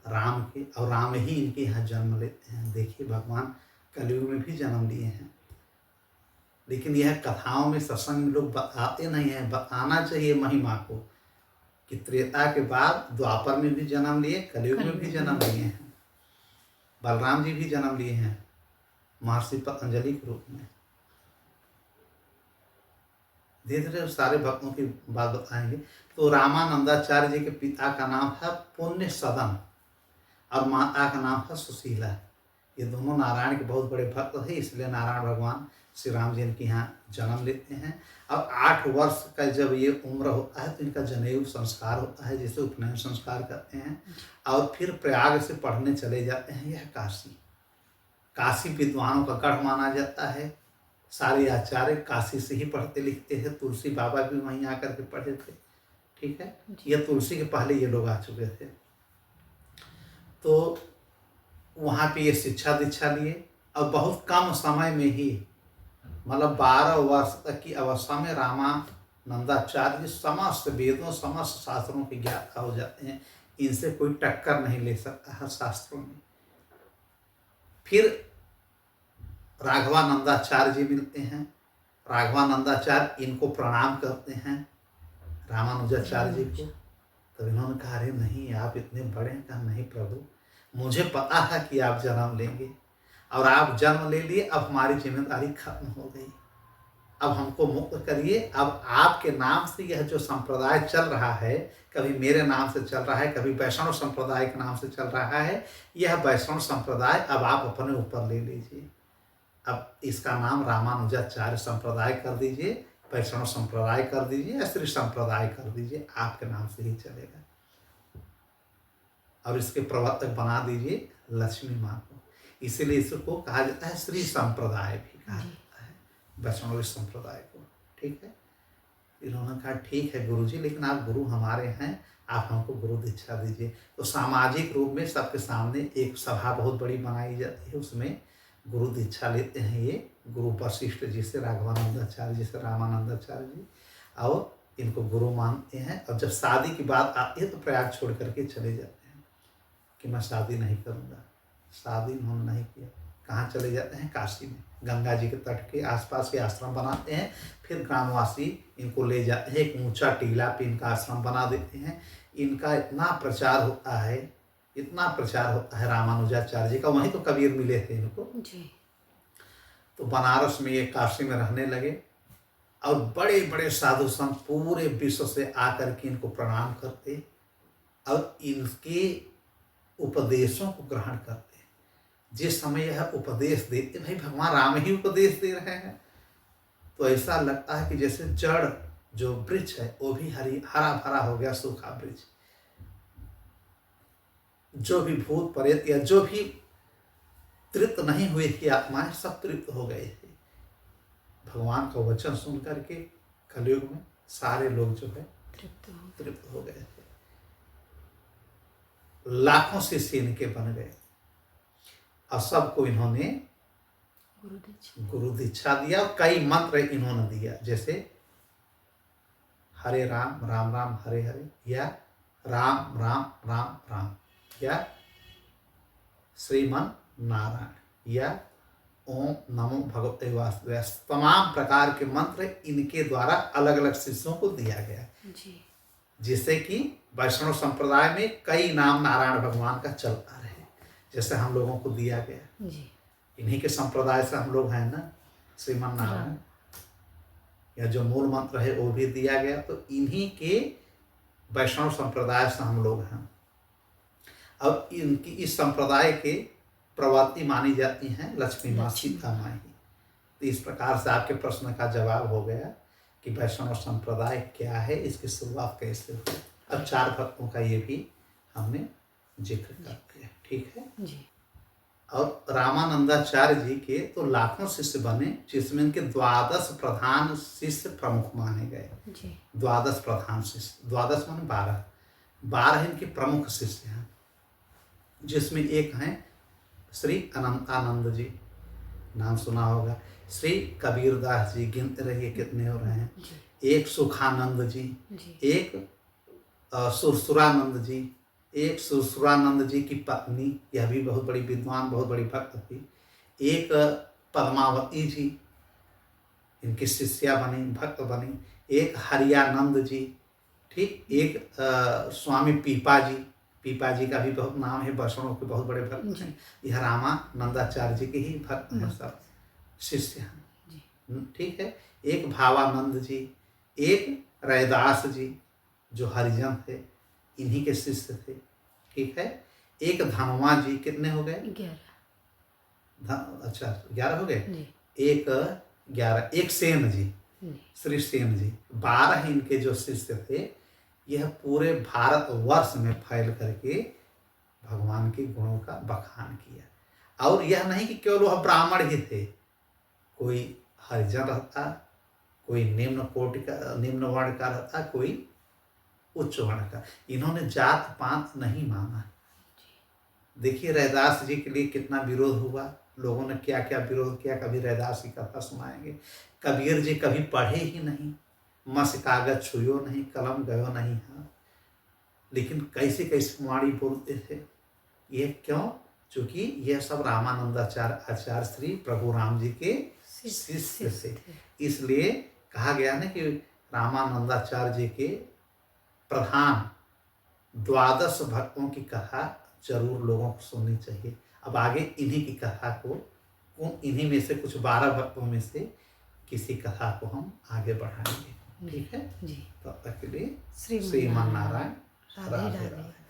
राम के, और राम ही इनके यहाँ जन्म लेते हैं। देखिए भगवान कलयुग में भी जन्म लिए हैं, लेकिन यह कथाओं में सत्संग में लोग बताते नहीं हैं। बताना चाहिए महिमा को कि त्रेता के बाद द्वापर में भी जन्म लिए, कलयुग में भी जन्म लिए हैं। बलराम जी भी जन्म लिए हैं महर्षि पतंजलि के रूप में। धीरे धीरे सारे भक्तों की बात बताएंगे। तो रामानंदाचार्य जी के पिता का नाम था पुण्य सदन और माता का नाम था सुशीला। ये दोनों नारायण के बहुत बड़े भक्त थे, इसलिए नारायण भगवान श्री राम जी इनके यहाँ जन्म लेते हैं। अब 8 वर्ष का जब ये उम्र होता है तो इनका जनेऊ संस्कार होता है, जिसे उपनयन संस्कार कहते हैं। और फिर प्रयाग से पढ़ने चले जाते हैं। यह काशी विद्वानों का गढ़ माना जाता है। सारे आचार्य काशी से ही पढ़ते लिखते हैं। तुलसी बाबा भी वहीं आकर के पढ़े थे। ठीक है, यह तुलसी के पहले ये लोग आ चुके थे। तो वहाँ पे ये शिक्षा दीक्षा लिए और बहुत कम समय में ही, मतलब 12 वर्ष तक की अवस्था में रामानंदाचार्य जी समस्त वेदों समस्त शास्त्रों के ज्ञाता हो जाते हैं। इनसे कोई टक्कर नहीं ले सकता हर शास्त्रों में। फिर राघवानंदाचार्य जी मिलते हैं। राघवानंदाचार्य इनको प्रणाम करते हैं रामानुजाचार्य जी को। तब इन्होंने कहा अरे नहीं, आप इतने बड़े हैं। कहा नहीं प्रभु, मुझे पता था कि आप जन्म लेंगे और आप जन्म ले लिए। अब हमारी जिम्मेदारी खत्म हो गई, अब हमको मुक्त करिए। अब आपके नाम से यह जो संप्रदाय चल रहा है, कभी मेरे नाम से चल रहा है, कभी वैष्णव संप्रदाय के नाम से चल रहा है, यह वैष्णव संप्रदाय अब आप अपने ऊपर ले लीजिए। अब इसका नाम रामानुजाचार्य संप्रदाय कर दीजिए, वैष्णव संप्रदाय कर दीजिए या श्री संप्रदाय कर दीजिए, आपके नाम से ही चलेगा। और इसके प्रवर्तक बना दीजिए लक्ष्मी माँ को। इसीलिए इसको कहा जाता है श्री संप्रदाय भी कहा जाता है, वैष्णव संप्रदाय को। ठीक है, इन्होंने कहा ठीक है गुरुजी, लेकिन आप गुरु हमारे हैं, आप हमको गुरु दीक्षा दीजिए। तो सामाजिक रूप में सबके सामने एक सभा बहुत बड़ी बनाई जाती है, उसमें गुरु दीक्षा लेते हैं ये गुरु वशिष्ठ जी से, राघवानंदाचार्य जी से, रामानंदाचार्य जी, और इनको गुरु मानते हैं। और जब शादी की बात आती है तो प्रयाग छोड़ करके चले जाते हैं कि मैं शादी नहीं करूँगा। शादी इन्होंने नहीं किया। कहाँ चले जाते हैं? काशी में, गंगा जी के तट के आसपास के आश्रम बनाते हैं। फिर ग्रामवासी इनको ले जाते हैं, एक ऊंचा टीला पे इनका आश्रम बना देते हैं। इनका इतना प्रचार होता है, इतना प्रचार होता है रामानुजाचार्य जी का। वहीं तो कबीर मिले थे इनको जी। तो बनारस में, ये काशी में रहने लगे और बड़े बड़े साधु संत पूरे विश्व से आकर के इनको प्रणाम करते और इनके उपदेशों को ग्रहण करते। जिस समय यह उपदेश देते, भाई भगवान राम ही उपदेश दे रहे हैं, तो ऐसा लगता है कि जैसे जड़ जो वृक्ष है वो भी हरा भरा हो गया, सूखा वृक्ष। जो भी भूत प्रेत या जो भी तृप्त नहीं हुई थी आत्माएं, सब तृप्त हो गए थे भगवान का वचन सुन करके। कलयुग में सारे लोग जो है तृप्त हो गए थे। लाखों शिष्य इनके बन गए और सबको इन्होंने गुरु दीक्षा दिया। और कई मंत्र इन्होंने दिया, जैसे हरे राम राम राम हरे हरे, या राम राम राम राम, या श्रीमन नारायण, या ओम नमो भगवते वासुदेवाय। तमाम प्रकार के मंत्र इनके द्वारा अलग अलग शिष्यों को दिया गया जी। जिससे कि वैष्णव संप्रदाय में कई नाम नारायण भगवान का चलता रहे, जैसे हम लोगों को दिया गया जी। इन्हीं के संप्रदाय से हम लोग हैं ना, श्रीमन नारायण, या जो मूल मंत्र है वो भी दिया गया। तो इन्हीं के वैष्णव संप्रदाय से हम लोग हैं। अब इनकी इस संप्रदाय के प्रवर्ती मानी जाती हैं लक्ष्मी माँ, सीता माँ ही। तो इस प्रकार से आपके प्रश्न का जवाब हो गया कि वैष्णव संप्रदाय क्या है, इसकी शुरुआत कैसे हुई। अब 4 भक्तों का ये भी हमने जिक्र कर दिया, ठीक है जी। और रामानंदाचार्य जी के तो लाखों शिष्य बने, जिसमें इनके 12 प्रधान शिष्य प्रमुख माने गए जी। 12 प्रधान शिष्य, 12 माने 12 इनके प्रमुख शिष्य हैं, जिसमें एक हैं श्री अनंतानंद जी, नाम सुना होगा। श्री कबीरदास जी, गिनते रहिए कितने हो रहे हैं। एक सुखानंद जी, एक सुरसुरानंद जी, एक सुरसुरानंद जी की पत्नी, यह भी बहुत बड़ी विद्वान, बहुत बड़ी भक्त थी। एक पद्मावती जी, इनकी शिष्या बनी, भक्त बनी। एक हरियानंद जी, ठीक। एक स्वामी पीपा जी का भी बहुत नाम है, वैष्णव के बहुत बड़े भक्त हैं। यह रामानंदाचार्य जी के ही भक्त हैं, सब शिष्य हैं, ठीक है। एक भावानंद जी, एक रैदास जी जो हरिजन थे, इन्हीं के शिष्य थे, ठीक है। एक धनवा जी, कितने हो गए? 11। अच्छा 11 हो गए। एक 11, एक सेन जी, श्री सेन जी। 12 इनके जो शिष्य थे, यह पूरे भारत वर्ष में फैल करके भगवान के गुणों का बखान किया। और यह नहीं कि केवल वह ब्राह्मण ही थे, कोई हरिजन रहता, कोई निम्न कोटि का, निम्न वर्ण का रहता, कोई उच्च वर्ण का। इन्होंने जात पात नहीं माना। देखिए रैदास जी के लिए कितना विरोध हुआ, लोगों ने क्या क्या विरोध किया। कभी रैदास की कथा सुनाएंगे। कबीर जी कभी पढ़े ही नहीं, मस कागज छुयो नहीं, कलम गयो नहीं हाथ, लेकिन कैसे कैसे वाणी बोलते थे। ये क्यों? क्योंकि यह सब रामानंदाचार्य आचार्य श्री प्रभु राम जी के शिष्य थे। इसलिए कहा गया ना कि रामानंदाचार्य जी के प्रधान 12 भक्तों की कथा जरूर लोगों को सुननी चाहिए। अब आगे इन्हीं की कथा को, इन्हीं में से कुछ 12 भक्तों में से किसी कथा को हम आगे बढ़ाएंगे, ठीक है जी। तब तक के लिए श्रीमन नारायण, राधे राधे।